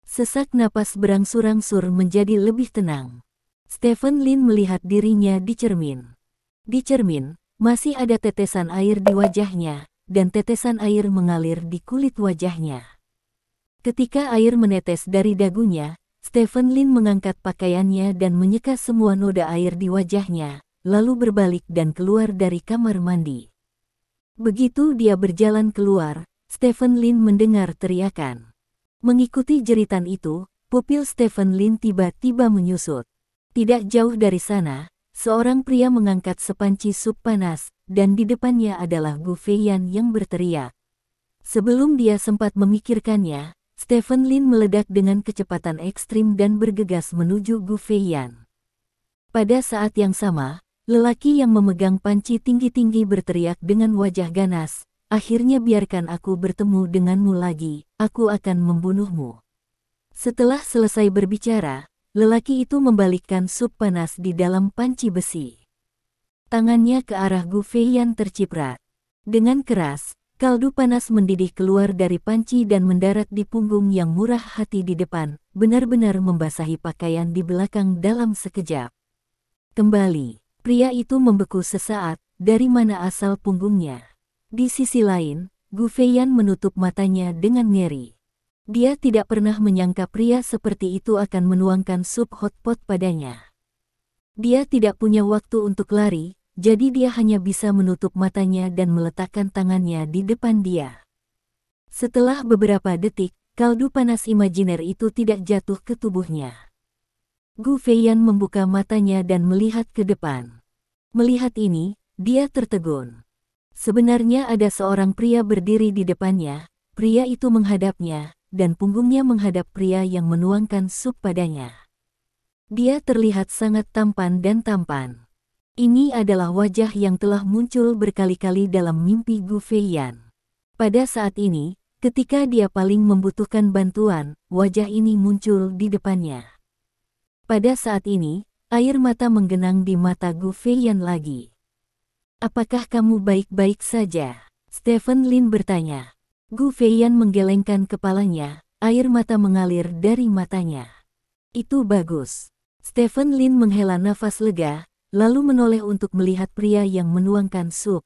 Sesak napas berangsur-angsur menjadi lebih tenang. Stephen Lin melihat dirinya di cermin. Di cermin, masih ada tetesan air di wajahnya, dan tetesan air mengalir di kulit wajahnya. Ketika air menetes dari dagunya, Stephen Lin mengangkat pakaiannya dan menyeka semua noda air di wajahnya, lalu berbalik dan keluar dari kamar mandi. Begitu dia berjalan keluar, Stephen Lin mendengar teriakan. Mengikuti jeritan itu, pupil Stephen Lin tiba-tiba menyusut. Tidak jauh dari sana, seorang pria mengangkat sepanci sup panas, dan di depannya adalah Gu Feiyan yang berteriak. Sebelum dia sempat memikirkannya, Stephen Lin meledak dengan kecepatan ekstrim dan bergegas menuju Gu Feiyan. Pada saat yang sama, lelaki yang memegang panci tinggi-tinggi berteriak dengan wajah ganas, akhirnya biarkan aku bertemu denganmu lagi, aku akan membunuhmu. Setelah selesai berbicara, lelaki itu membalikkan sup panas di dalam panci besi. Tangannya ke arah Gu Feiyan terciprat. Dengan keras, kaldu panas mendidih keluar dari panci dan mendarat di punggung yang murah hati di depan, benar-benar membasahi pakaian di belakang dalam sekejap. Kembali. Pria itu membeku sesaat, dari mana asal punggungnya. Di sisi lain, Gu Feiyan menutup matanya dengan ngeri. Dia tidak pernah menyangka pria seperti itu akan menuangkan sup hotpot padanya. Dia tidak punya waktu untuk lari, jadi dia hanya bisa menutup matanya dan meletakkan tangannya di depan dia. Setelah beberapa detik, kaldu panas imajiner itu tidak jatuh ke tubuhnya. Gu Feiyan membuka matanya dan melihat ke depan. Melihat ini, dia tertegun. Sebenarnya ada seorang pria berdiri di depannya, pria itu menghadapnya, dan punggungnya menghadap pria yang menuangkan sup padanya. Dia terlihat sangat tampan dan tampan. Ini adalah wajah yang telah muncul berkali-kali dalam mimpi Gu Feiyan. Pada saat ini, ketika dia paling membutuhkan bantuan, wajah ini muncul di depannya. Pada saat ini, air mata menggenang di mata Gu Feiyan lagi. "Apakah kamu baik-baik saja?" Stephen Lin bertanya. Gu Feiyan menggelengkan kepalanya, air mata mengalir dari matanya. "Itu bagus." Stephen Lin menghela nafas lega, lalu menoleh untuk melihat pria yang menuangkan sup.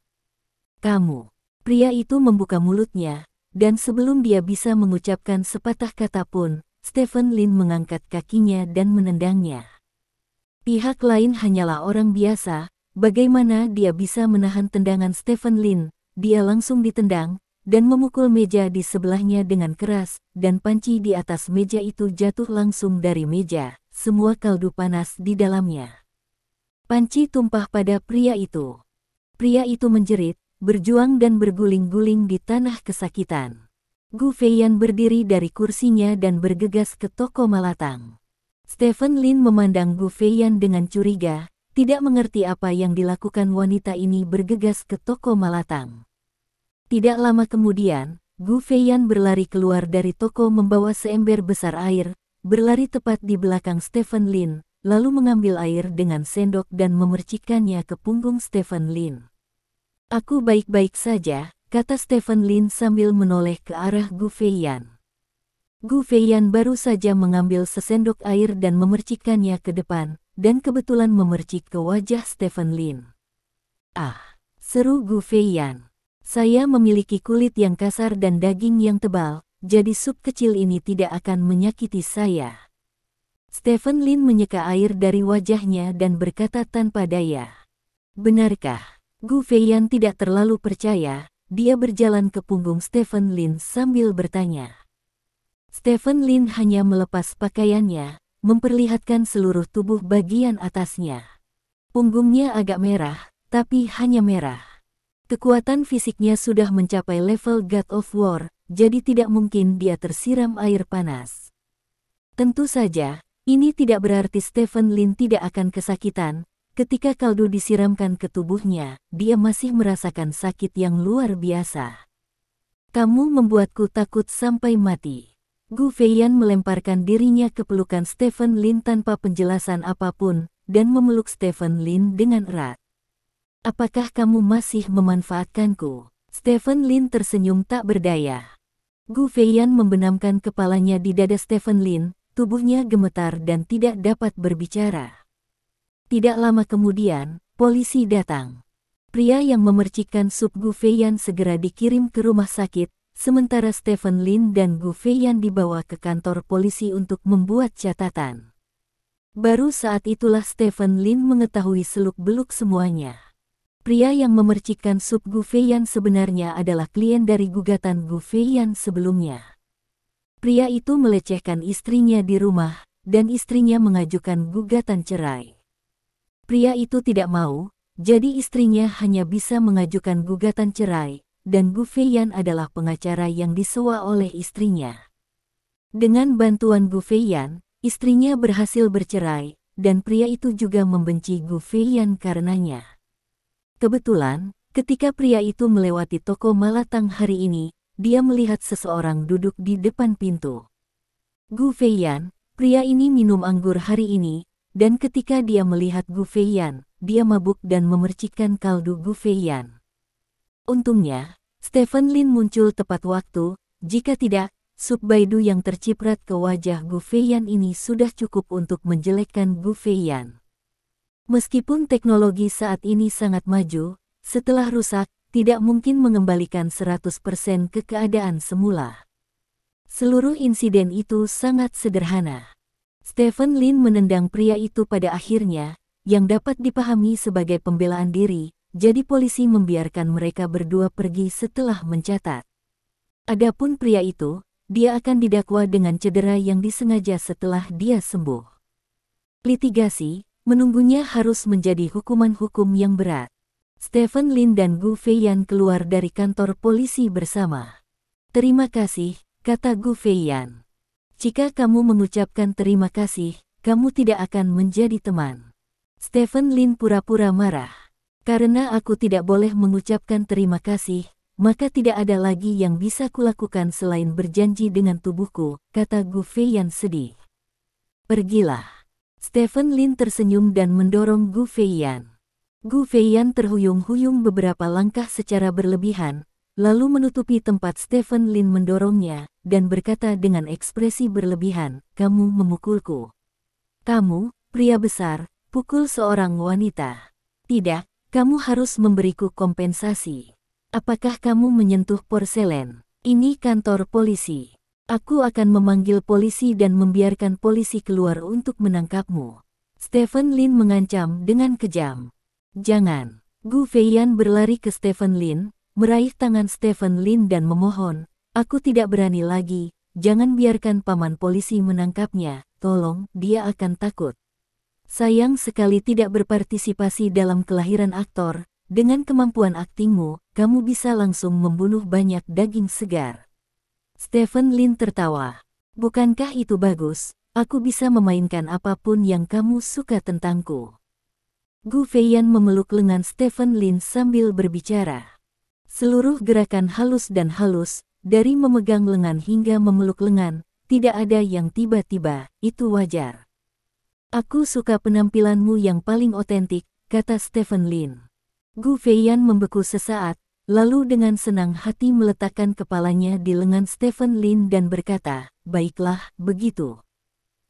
"Kamu." Pria itu membuka mulutnya, dan sebelum dia bisa mengucapkan sepatah kata pun, Stephen Lin mengangkat kakinya dan menendangnya. Pihak lain hanyalah orang biasa, bagaimana dia bisa menahan tendangan Stephen Lin? Dia langsung ditendang, dan memukul meja di sebelahnya dengan keras, dan panci di atas meja itu jatuh langsung dari meja, semua kaldu panas di dalamnya. Panci tumpah pada pria itu. Pria itu menjerit, berjuang dan berguling-guling di tanah kesakitan. Gu Feiyan berdiri dari kursinya dan bergegas ke toko malatang. Stephen Lin memandang Gu Feiyan dengan curiga, tidak mengerti apa yang dilakukan wanita ini bergegas ke toko malatang. Tidak lama kemudian, Gu Feiyan berlari keluar dari toko membawa seember besar air, berlari tepat di belakang Stephen Lin, lalu mengambil air dengan sendok dan memercikkannya ke punggung Stephen Lin. "Aku baik-baik saja," kata Stephen Lin sambil menoleh ke arah Gu Feiyan. Gu Feiyan baru saja mengambil sesendok air dan memercikkannya ke depan, dan kebetulan memercik ke wajah Stephen Lin. "Ah," seru Gu Feiyan. "Saya memiliki kulit yang kasar dan daging yang tebal, jadi sup kecil ini tidak akan menyakiti saya." Stephen Lin menyeka air dari wajahnya dan berkata tanpa daya. "Benarkah?" Gu Feiyan tidak terlalu percaya, dia berjalan ke punggung Stephen Lin sambil bertanya. Stephen Lin hanya melepas pakaiannya, memperlihatkan seluruh tubuh bagian atasnya. Punggungnya agak merah, tapi hanya merah. Kekuatan fisiknya sudah mencapai level God of War, jadi tidak mungkin dia tersiram air panas. Tentu saja, ini tidak berarti Stephen Lin tidak akan kesakitan. Ketika kaldu disiramkan ke tubuhnya, dia masih merasakan sakit yang luar biasa. "Kamu membuatku takut sampai mati." Gu Feiyan melemparkan dirinya ke pelukan Stephen Lin tanpa penjelasan apapun, dan memeluk Stephen Lin dengan erat. "Apakah kamu masih memanfaatkanku?" Stephen Lin tersenyum tak berdaya. Gu Feiyan membenamkan kepalanya di dada Stephen Lin, tubuhnya gemetar dan tidak dapat berbicara. Tidak lama kemudian, polisi datang. Pria yang memercikkan sup Gu Feiyan segera dikirim ke rumah sakit, sementara Stephen Lin dan Gu Feiyan dibawa ke kantor polisi untuk membuat catatan. Baru saat itulah Stephen Lin mengetahui seluk-beluk semuanya. Pria yang memercikkan sup Gu Feiyan sebenarnya adalah klien dari gugatan Gu Feiyan sebelumnya. Pria itu melecehkan istrinya di rumah, dan istrinya mengajukan gugatan cerai. Pria itu tidak mau, jadi istrinya hanya bisa mengajukan gugatan cerai, dan Gu Feiyan adalah pengacara yang disewa oleh istrinya. Dengan bantuan Gu Feiyan, istrinya berhasil bercerai, dan pria itu juga membenci Gu Feiyan karenanya. Kebetulan, ketika pria itu melewati toko malatang hari ini, dia melihat seseorang duduk di depan pintu. Gu Feiyan, pria ini minum anggur hari ini, dan ketika dia melihat Gu Feiyan, dia mabuk dan memercikkan kaldu Gu Feiyan. Untungnya, Stephen Lin muncul tepat waktu, jika tidak, sup baidu yang terciprat ke wajah Gu Feiyan ini sudah cukup untuk menjelekkan Gu Feiyan. Meskipun teknologi saat ini sangat maju, setelah rusak, tidak mungkin mengembalikan 100% ke keadaan semula. Seluruh insiden itu sangat sederhana. Stephen Lin menendang pria itu pada akhirnya, yang dapat dipahami sebagai pembelaan diri, jadi polisi membiarkan mereka berdua pergi setelah mencatat. Adapun pria itu, dia akan didakwa dengan cedera yang disengaja setelah dia sembuh. Litigasi, menunggunya harus menjadi hukuman hukum yang berat. Stephen Lin dan Gu Feiyan keluar dari kantor polisi bersama. "Terima kasih," kata Gu Feiyan. "Jika kamu mengucapkan terima kasih, kamu tidak akan menjadi teman." Stephen Lin pura-pura marah. "Karena aku tidak boleh mengucapkan terima kasih, maka tidak ada lagi yang bisa kulakukan selain berjanji dengan tubuhku, kata Gu Feiyan sedih. Pergilah. Stephen Lin tersenyum dan mendorong Gu Feiyan. Gu Feiyan terhuyung-huyung beberapa langkah secara berlebihan, lalu menutupi tempat Stephen Lin mendorongnya, dan berkata dengan ekspresi berlebihan, "Kamu memukulku. Kamu, pria besar, pukul seorang wanita. Tidak, kamu harus memberiku kompensasi. Apakah kamu menyentuh porselen? Ini kantor polisi. Aku akan memanggil polisi dan membiarkan polisi keluar untuk menangkapmu." Stephen Lin mengancam dengan kejam. "Jangan." Gu Feiyan berlari ke Stephen Lin, meraih tangan Stephen Lin dan memohon, "Aku tidak berani lagi, jangan biarkan paman polisi menangkapnya, tolong, dia akan takut. Sayang sekali tidak berpartisipasi dalam kelahiran aktor, dengan kemampuan aktingmu, kamu bisa langsung membunuh banyak daging segar." Stephen Lin tertawa. "Bukankah itu bagus? Aku bisa memainkan apapun yang kamu suka tentangku." Gu Feiyan memeluk lengan Stephen Lin sambil berbicara. Seluruh gerakan halus dan halus, dari memegang lengan hingga memeluk lengan, tidak ada yang tiba-tiba, itu wajar. "Aku suka penampilanmu yang paling otentik," kata Stephen Lin. Gu Feiyan membeku sesaat, lalu dengan senang hati meletakkan kepalanya di lengan Stephen Lin dan berkata, "Baiklah, begitu."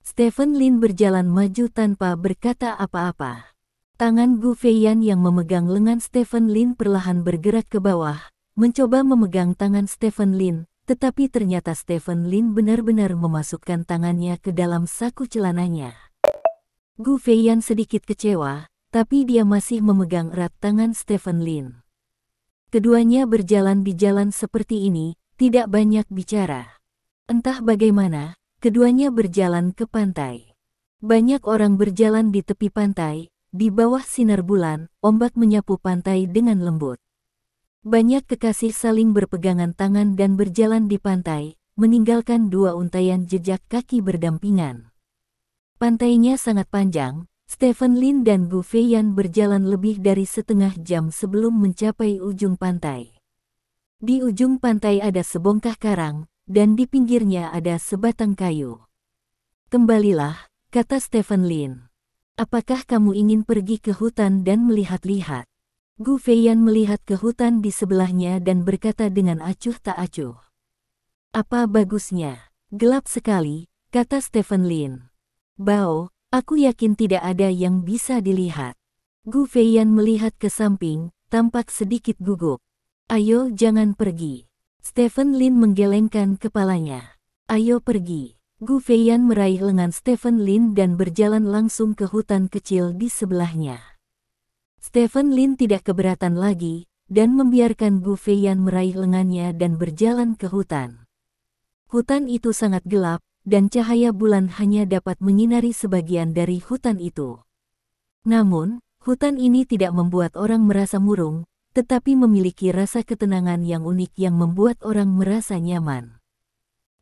Stephen Lin berjalan maju tanpa berkata apa-apa. Tangan Gu Feiyan yang memegang lengan Stephen Lin perlahan bergerak ke bawah, mencoba memegang tangan Stephen Lin, tetapi ternyata Stephen Lin benar-benar memasukkan tangannya ke dalam saku celananya. Gu Feiyan sedikit kecewa, tapi dia masih memegang erat tangan Stephen Lin. Keduanya berjalan di jalan seperti ini, tidak banyak bicara. Entah bagaimana, keduanya berjalan ke pantai. Banyak orang berjalan di tepi pantai. Di bawah sinar bulan, ombak menyapu pantai dengan lembut. Banyak kekasih saling berpegangan tangan dan berjalan di pantai, meninggalkan dua untaian jejak kaki berdampingan. Pantainya sangat panjang, Stephen Lin dan Gu Feiyan berjalan lebih dari setengah jam sebelum mencapai ujung pantai. Di ujung pantai ada sebongkah karang, dan di pinggirnya ada sebatang kayu. "Kembalilah," kata Stephen Lin. "Apakah kamu ingin pergi ke hutan dan melihat-lihat?" Gu Feiyan melihat ke hutan di sebelahnya dan berkata dengan acuh tak acuh. "Apa bagusnya? Gelap sekali," kata Stephen Lin. "Bao, aku yakin tidak ada yang bisa dilihat." Gu Feiyan melihat ke samping, tampak sedikit gugup. "Ayo jangan pergi." Stephen Lin menggelengkan kepalanya. "Ayo pergi." Gu Feiyan meraih lengan Stephen Lin dan berjalan langsung ke hutan kecil di sebelahnya. Stephen Lin tidak keberatan lagi, dan membiarkan Gu Feiyan meraih lengannya dan berjalan ke hutan. Hutan itu sangat gelap, dan cahaya bulan hanya dapat menyinari sebagian dari hutan itu. Namun, hutan ini tidak membuat orang merasa murung, tetapi memiliki rasa ketenangan yang unik yang membuat orang merasa nyaman.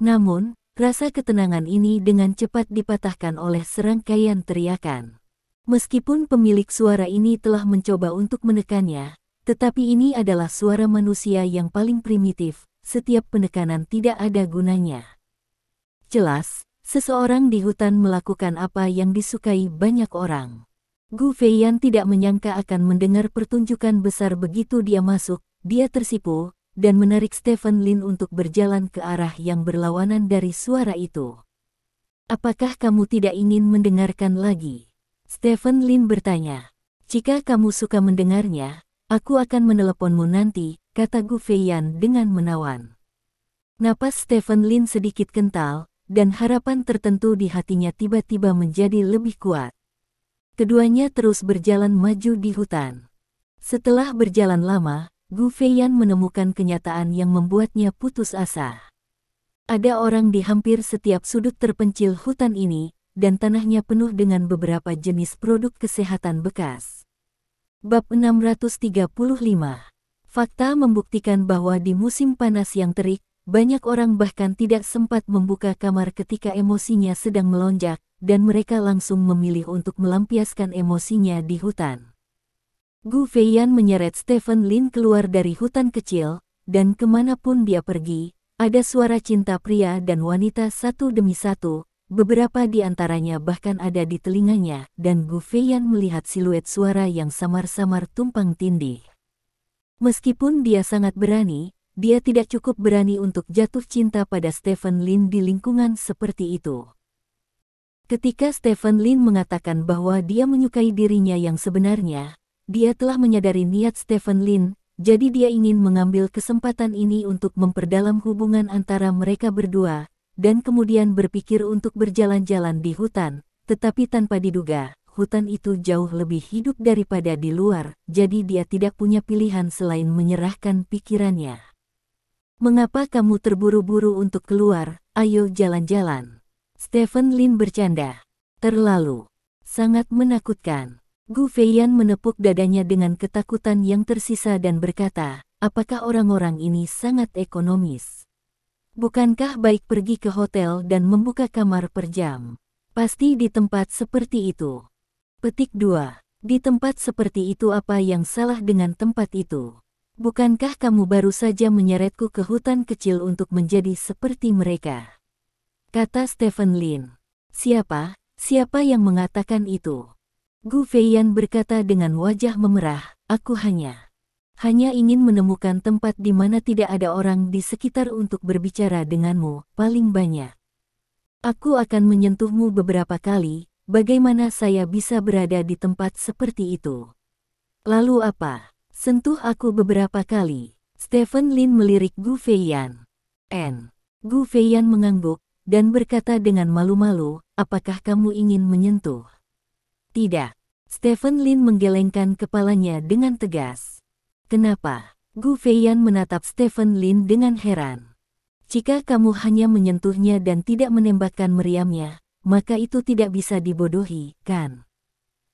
Namun, rasa ketenangan ini dengan cepat dipatahkan oleh serangkaian teriakan. Meskipun pemilik suara ini telah mencoba untuk menekannya, tetapi ini adalah suara manusia yang paling primitif, setiap penekanan tidak ada gunanya. Jelas, seseorang di hutan melakukan apa yang disukai banyak orang. Gu Feiyan tidak menyangka akan mendengar pertunjukan besar begitu dia masuk, dia tersipu, dan menarik Stephen Lin untuk berjalan ke arah yang berlawanan dari suara itu. "Apakah kamu tidak ingin mendengarkan lagi?" Stephen Lin bertanya. "Jika kamu suka mendengarnya, aku akan meneleponmu nanti," kata Gu Feiyan dengan menawan. Napas Stephen Lin sedikit kental, dan harapan tertentu di hatinya tiba-tiba menjadi lebih kuat. Keduanya terus berjalan maju di hutan. Setelah berjalan lama, Gu Feiyan menemukan kenyataan yang membuatnya putus asa. Ada orang di hampir setiap sudut terpencil hutan ini, dan tanahnya penuh dengan beberapa jenis produk kesehatan bekas. Bab 635. Fakta membuktikan bahwa di musim panas yang terik, banyak orang bahkan tidak sempat membuka kamar ketika emosinya sedang melonjak, dan mereka langsung memilih untuk melampiaskan emosinya di hutan. Gu Feiyan menyeret Stephen Lin keluar dari hutan kecil, dan kemanapun dia pergi, ada suara cinta pria dan wanita satu demi satu, beberapa di antaranya bahkan ada di telinganya, dan Gu Feiyan melihat siluet suara yang samar-samar tumpang tindih. Meskipun dia sangat berani, dia tidak cukup berani untuk jatuh cinta pada Stephen Lin di lingkungan seperti itu. Ketika Stephen Lin mengatakan bahwa dia menyukai dirinya yang sebenarnya, dia telah menyadari niat Stephen Lin, jadi dia ingin mengambil kesempatan ini untuk memperdalam hubungan antara mereka berdua, dan kemudian berpikir untuk berjalan-jalan di hutan, tetapi tanpa diduga, hutan itu jauh lebih hidup daripada di luar, jadi dia tidak punya pilihan selain menyerahkan pikirannya. "Mengapa kamu terburu-buru untuk keluar? Ayo jalan-jalan." Stephen Lin bercanda. "Terlalu sangat menakutkan." Gu Feiyan menepuk dadanya dengan ketakutan yang tersisa dan berkata, "Apakah orang-orang ini sangat ekonomis? Bukankah baik pergi ke hotel dan membuka kamar per jam? Pasti di tempat seperti itu." Petik 2. Di tempat seperti itu apa yang salah dengan tempat itu? Bukankah kamu baru saja menyeretku ke hutan kecil untuk menjadi seperti mereka? Kata Stephen Lin. Siapa yang mengatakan itu?" Gu Feiyan berkata dengan wajah memerah, "Aku hanya ingin menemukan tempat di mana tidak ada orang di sekitar untuk berbicara denganmu, paling banyak. Aku akan menyentuhmu beberapa kali, bagaimana saya bisa berada di tempat seperti itu?" "Lalu apa? Sentuh aku beberapa kali." Stephen Lin melirik Gu Feiyan. Gu Feiyan mengangguk, dan berkata dengan malu-malu, "Apakah kamu ingin menyentuh?" "Tidak." Stephen Lin menggelengkan kepalanya dengan tegas. "Kenapa?" Gu Feiyan menatap Stephen Lin dengan heran. "Jika kamu hanya menyentuhnya dan tidak menembakkan meriamnya, maka itu tidak bisa dibodohi, kan?"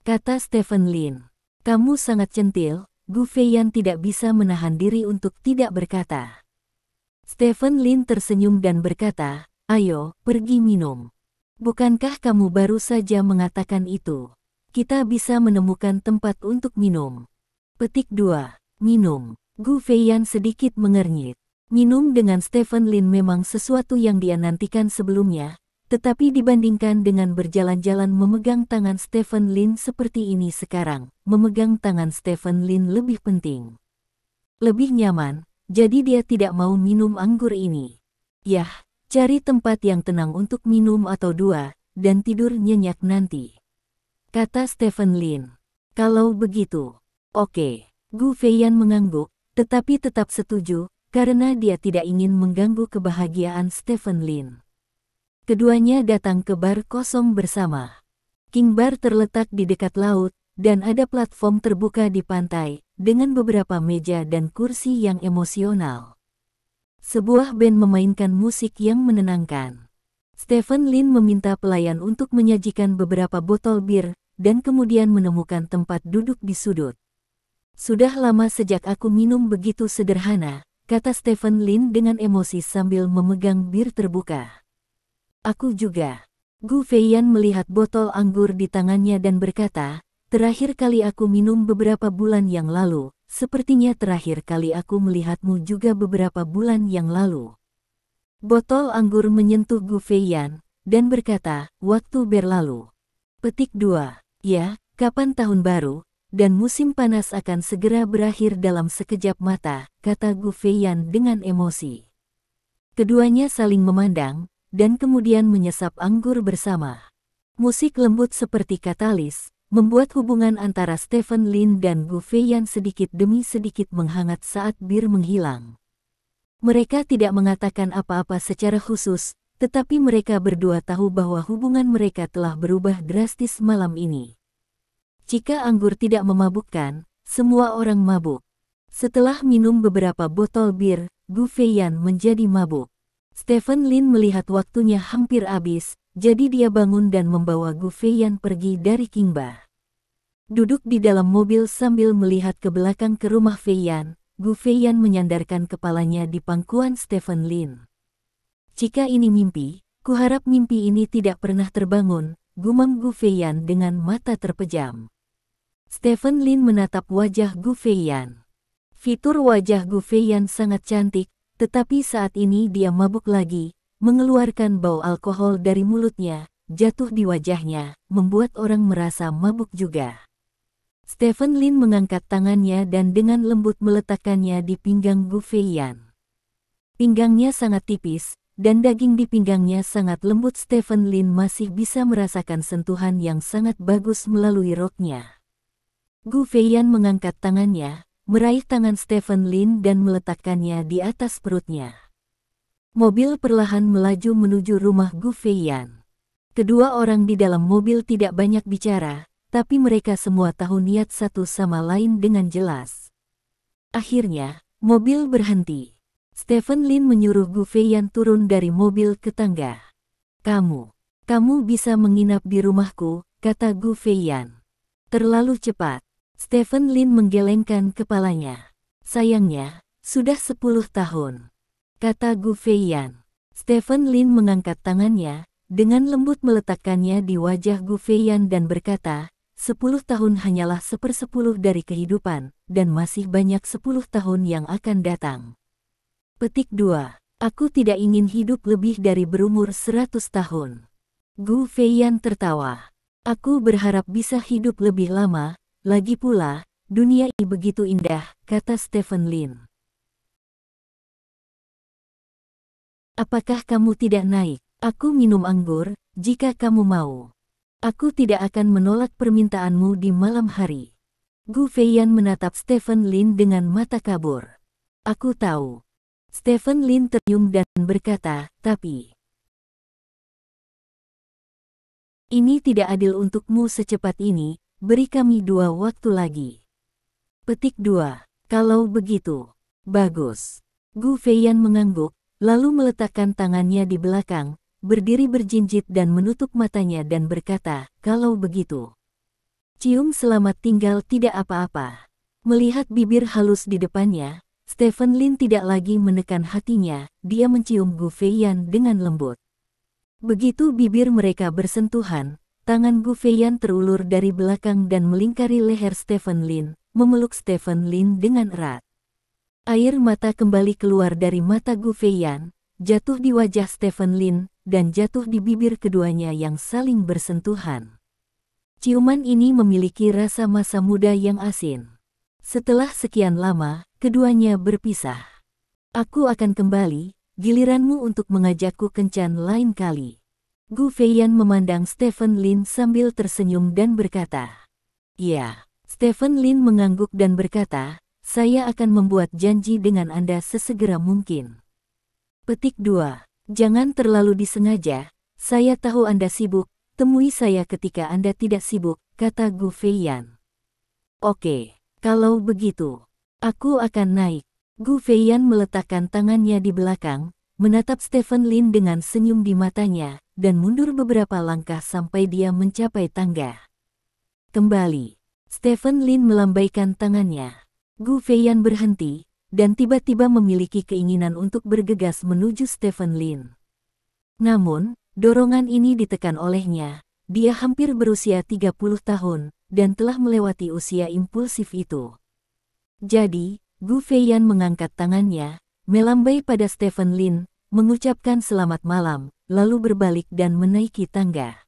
Kata Stephen Lin. "Kamu sangat centil." Gu Feiyan tidak bisa menahan diri untuk tidak berkata. Stephen Lin tersenyum dan berkata, "Ayo, pergi minum. Bukankah kamu baru saja mengatakan itu? Kita bisa menemukan tempat untuk minum." Petik 2. Minum. Gu Feiyan sedikit mengernyit. Minum dengan Stephen Lin memang sesuatu yang dia nantikan sebelumnya, tetapi dibandingkan dengan berjalan-jalan memegang tangan Stephen Lin seperti ini sekarang, memegang tangan Stephen Lin lebih penting. Lebih nyaman, jadi dia tidak mau minum anggur ini. Yah. Cari tempat yang tenang untuk minum atau dua, dan tidur nyenyak nanti. Kata Stephen Lin. "Kalau begitu, oke." Gu Feiyan mengangguk, tetapi tetap setuju, karena dia tidak ingin mengganggu kebahagiaan Stephen Lin. Keduanya datang ke bar kosong bersama. King Bar terletak di dekat laut, dan ada platform terbuka di pantai, dengan beberapa meja dan kursi yang emosional. Sebuah band memainkan musik yang menenangkan. Stephen Lin meminta pelayan untuk menyajikan beberapa botol bir, dan kemudian menemukan tempat duduk di sudut. "Sudah lama sejak aku minum begitu sederhana," kata Stephen Lin dengan emosi sambil memegang bir terbuka. "Aku juga." Gu Feiyan melihat botol anggur di tangannya dan berkata, "Terakhir kali aku minum beberapa bulan yang lalu. Sepertinya terakhir kali aku melihatmu juga beberapa bulan yang lalu." Botol anggur menyentuh Gu Feiyan, dan berkata, "Waktu berlalu." Petik 2. Ya, kapan tahun baru, dan musim panas akan segera berakhir dalam sekejap mata, kata Gu Feiyan dengan emosi. Keduanya saling memandang, dan kemudian menyesap anggur bersama. Musik lembut seperti katalis, membuat hubungan antara Stephen Lin dan Gu Feiyan sedikit demi sedikit menghangat saat bir menghilang. Mereka tidak mengatakan apa-apa secara khusus, tetapi mereka berdua tahu bahwa hubungan mereka telah berubah drastis malam ini. Jika anggur tidak memabukkan, semua orang mabuk. Setelah minum beberapa botol bir, Gu Feiyan menjadi mabuk. Stephen Lin melihat waktunya hampir habis, jadi dia bangun dan membawa Gu Feiyan pergi dari King Bar. Duduk di dalam mobil sambil melihat ke belakang ke rumah Feiyan, Gu Feiyan menyandarkan kepalanya di pangkuan Stephen Lin. "Jika ini mimpi, kuharap mimpi ini tidak pernah terbangun," gumam Gu Feiyan dengan mata terpejam. Stephen Lin menatap wajah Gu Feiyan. Fitur wajah Gu Feiyan sangat cantik, tetapi saat ini dia mabuk lagi, mengeluarkan bau alkohol dari mulutnya, jatuh di wajahnya, membuat orang merasa mabuk juga. Stephen Lin mengangkat tangannya dan dengan lembut meletakkannya di pinggang Gu Feiyan. Pinggangnya sangat tipis, dan daging di pinggangnya sangat lembut. Stephen Lin masih bisa merasakan sentuhan yang sangat bagus melalui roknya. Gu Feiyan mengangkat tangannya, meraih tangan Stephen Lin dan meletakkannya di atas perutnya. Mobil perlahan melaju menuju rumah Gu Feiyan. Kedua orang di dalam mobil tidak banyak bicara, tapi mereka semua tahu niat satu sama lain dengan jelas. Akhirnya, mobil berhenti. Stephen Lin menyuruh Gu Feiyan turun dari mobil ke tangga. Kamu bisa menginap di rumahku, kata Gu Feiyan. Terlalu cepat. Stephen Lin menggelengkan kepalanya. Sayangnya, sudah 10 tahun, kata Gu Feiyan. Stephen Lin mengangkat tangannya, dengan lembut meletakkannya di wajah Gu Feiyan dan berkata, 10 tahun hanyalah 1/10 dari kehidupan, dan masih banyak 10 tahun yang akan datang. Petik 2. Aku tidak ingin hidup lebih dari berumur 100 tahun. Gu Feiyan tertawa. Aku berharap bisa hidup lebih lama, lagi pula, dunia ini begitu indah, kata Stephen Lin. Apakah kamu tidak naik? Aku minum anggur, jika kamu mau. Aku tidak akan menolak permintaanmu di malam hari. Gu Feiyan menatap Stephen Lin dengan mata kabur. Aku tahu. Stephen Lin tersenyum dan berkata, tapi ini tidak adil untukmu secepat ini, beri kami 2 waktu lagi. Petik 2. Kalau begitu, bagus. Gu Feiyan mengangguk, lalu meletakkan tangannya di belakang, berdiri berjinjit dan menutup matanya dan berkata, kalau begitu. Cium selamat tinggal tidak apa-apa. Melihat bibir halus di depannya, Stephen Lin tidak lagi menekan hatinya, dia mencium Gu Feiyan dengan lembut. Begitu bibir mereka bersentuhan, tangan Gu Feiyan terulur dari belakang dan melingkari leher Stephen Lin, memeluk Stephen Lin dengan erat. Air mata kembali keluar dari mata Gu Feiyan, jatuh di wajah Stephen Lin, dan jatuh di bibir keduanya yang saling bersentuhan. Ciuman ini memiliki rasa masa muda yang asin. Setelah sekian lama, keduanya berpisah. Aku akan kembali, giliranmu untuk mengajakku kencan lain kali. Gu Feiyan memandang Stephen Lin sambil tersenyum dan berkata, ya. Stephen Lin mengangguk dan berkata, saya akan membuat janji dengan Anda sesegera mungkin. Petik 2. Jangan terlalu disengaja, saya tahu Anda sibuk, temui saya ketika Anda tidak sibuk, kata Gu Feiyan. Oke. Kalau begitu, aku akan naik. Gu Feiyan meletakkan tangannya di belakang, menatap Stephen Lin dengan senyum di matanya, dan mundur beberapa langkah sampai dia mencapai tangga. Kembali, Stephen Lin melambaikan tangannya. Gu Feiyan berhenti, dan tiba-tiba memiliki keinginan untuk bergegas menuju Stephen Lin. Namun, dorongan ini ditekan olehnya. Dia hampir berusia 30 tahun, dan telah melewati usia impulsif itu. Jadi, Gu Feiyan mengangkat tangannya, melambai pada Stephen Lin, mengucapkan selamat malam, lalu berbalik dan menaiki tangga.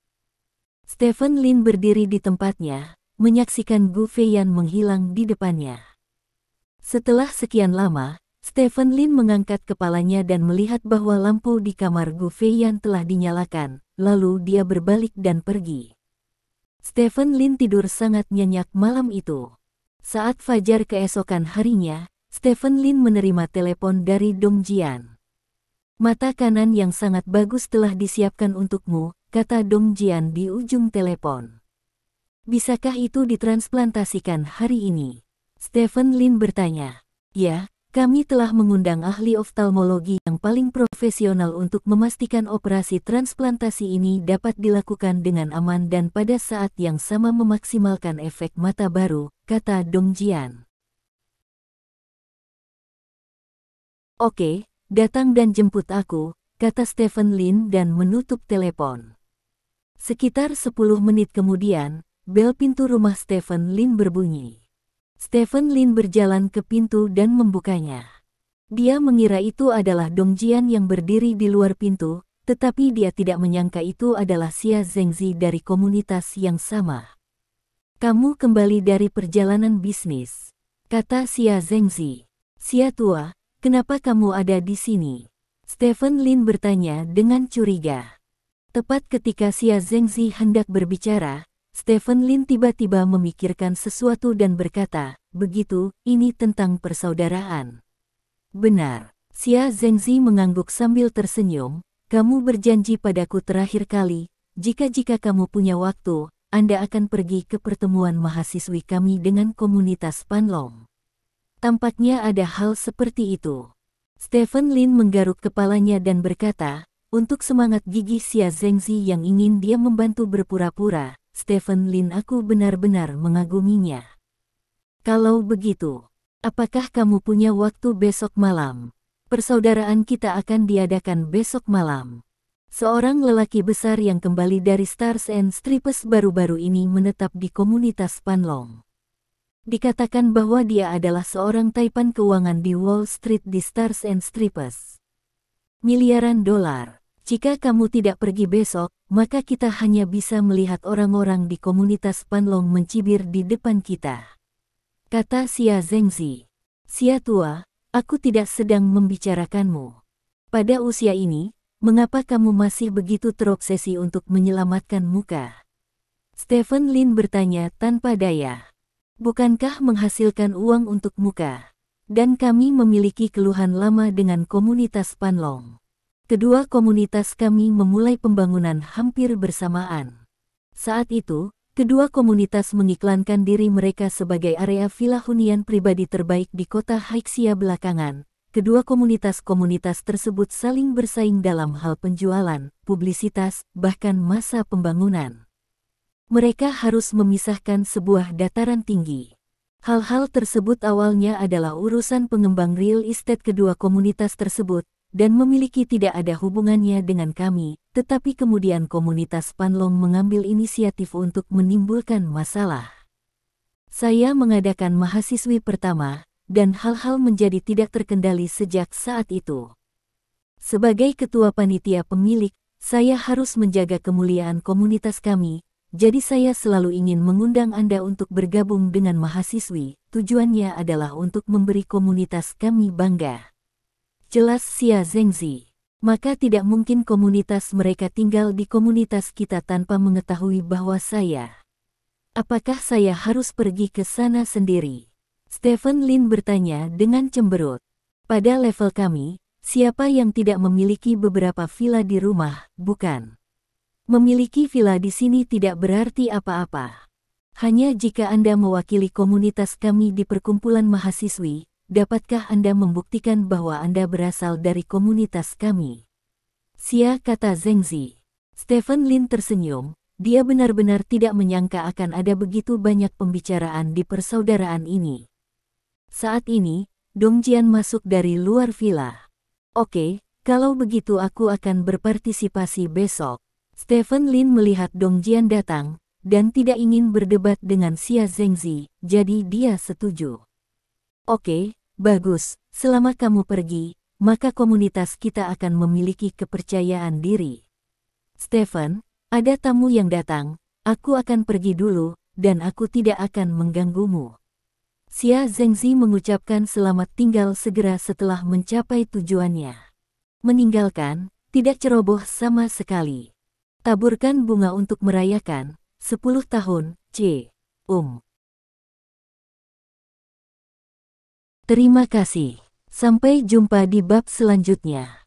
Stephen Lin berdiri di tempatnya, menyaksikan Gu Feiyan menghilang di depannya. Setelah sekian lama, Stephen Lin mengangkat kepalanya dan melihat bahwa lampu di kamar Gu Feiyan telah dinyalakan, lalu dia berbalik dan pergi. Stephen Lin tidur sangat nyenyak malam itu. Saat fajar keesokan harinya, Stephen Lin menerima telepon dari Dong Jian. Mata kanan yang sangat bagus telah disiapkan untukmu, kata Dong Jian di ujung telepon. Bisakah itu ditransplantasikan hari ini? Stephen Lin bertanya. Ya, kami telah mengundang ahli oftalmologi yang paling profesional untuk memastikan operasi transplantasi ini dapat dilakukan dengan aman dan pada saat yang sama memaksimalkan efek mata baru, kata Dong Jian. Oke, datang dan jemput aku, kata Stephen Lin dan menutup telepon. Sekitar 10 menit kemudian, bel pintu rumah Stephen Lin berbunyi. Stephen Lin berjalan ke pintu dan membukanya. Dia mengira itu adalah Dongjian yang berdiri di luar pintu, tetapi dia tidak menyangka itu adalah Xia Zhengzi dari komunitas yang sama. "Kamu kembali dari perjalanan bisnis," kata Xia Zhengzi. "Xia tua, kenapa kamu ada di sini?" Stephen Lin bertanya dengan curiga. Tepat ketika Xia Zhengzi hendak berbicara, Stephen Lin tiba-tiba memikirkan sesuatu dan berkata, "Begitu, ini tentang persaudaraan." "Benar." Xia Zhengzi mengangguk sambil tersenyum, "Kamu berjanji padaku terakhir kali, jika kamu punya waktu, Anda akan pergi ke pertemuan mahasiswi kami dengan komunitas Panlong." Tampaknya ada hal seperti itu. Stephen Lin menggaruk kepalanya dan berkata, untuk semangat gigi Xia Zhengzi yang ingin dia membantu berpura-pura, "Stephen Lin, aku benar-benar mengaguminya. Kalau begitu, apakah kamu punya waktu besok malam? Persaudaraan kita akan diadakan besok malam." Seorang lelaki besar yang kembali dari Stars and Stripes baru-baru ini menetap di komunitas Panlong. Dikatakan bahwa dia adalah seorang taipan keuangan di Wall Street di Stars and Stripes. "Miliaran dolar. Jika kamu tidak pergi besok, maka kita hanya bisa melihat orang-orang di komunitas Panlong mencibir di depan kita," kata Xia Zhengzi. "Xia tua, aku tidak sedang membicarakanmu. Pada usia ini, mengapa kamu masih begitu terobsesi untuk menyelamatkan muka?" Stephen Lin bertanya tanpa daya. "Bukankah menghasilkan uang untuk muka? Dan kami memiliki keluhan lama dengan komunitas Panlong. Kedua komunitas kami memulai pembangunan hampir bersamaan. Saat itu, kedua komunitas mengiklankan diri mereka sebagai area villa hunian pribadi terbaik di kota Haixia belakangan. Kedua komunitas tersebut saling bersaing dalam hal penjualan, publisitas, bahkan masa pembangunan. Mereka harus memisahkan sebuah dataran tinggi. Hal-hal tersebut awalnya adalah urusan pengembang real estate kedua komunitas tersebut, dan memiliki tidak ada hubungannya dengan kami, tetapi kemudian komunitas Panlong mengambil inisiatif untuk menimbulkan masalah. Saya mengadakan mahasiswi pertama, dan hal-hal menjadi tidak terkendali sejak saat itu. Sebagai ketua panitia pemilik, saya harus menjaga kemuliaan komunitas kami, jadi saya selalu ingin mengundang Anda untuk bergabung dengan mahasiswi. Tujuannya adalah untuk memberi komunitas kami bangga. Jelas Xia Zhengzi. Maka tidak mungkin komunitas mereka tinggal di komunitas kita tanpa mengetahui bahwa saya. Apakah saya harus pergi ke sana sendiri? Stephen Lin bertanya dengan cemberut. Pada level kami, siapa yang tidak memiliki beberapa villa di rumah, bukan? Memiliki villa di sini tidak berarti apa-apa. Hanya jika Anda mewakili komunitas kami di perkumpulan mahasiswi, dapatkah Anda membuktikan bahwa Anda berasal dari komunitas kami? Xia, kata Zhengzi. Stephen Lin tersenyum, dia benar-benar tidak menyangka akan ada begitu banyak pembicaraan di persaudaraan ini. Saat ini, Dongjian masuk dari luar villa. "Oke, kalau begitu aku akan berpartisipasi besok." Stephen Lin melihat Dongjian datang, dan tidak ingin berdebat dengan Xia Zhengzi, jadi dia setuju. "Oke, bagus, selama kamu pergi, maka komunitas kita akan memiliki kepercayaan diri." "Stephen, ada tamu yang datang, aku akan pergi dulu, dan aku tidak akan mengganggumu." Xia Zhengzi mengucapkan selamat tinggal segera setelah mencapai tujuannya. Meninggalkan, tidak ceroboh sama sekali. Taburkan bunga untuk merayakan 10 tahun, C. Terima kasih. Sampai jumpa di bab selanjutnya.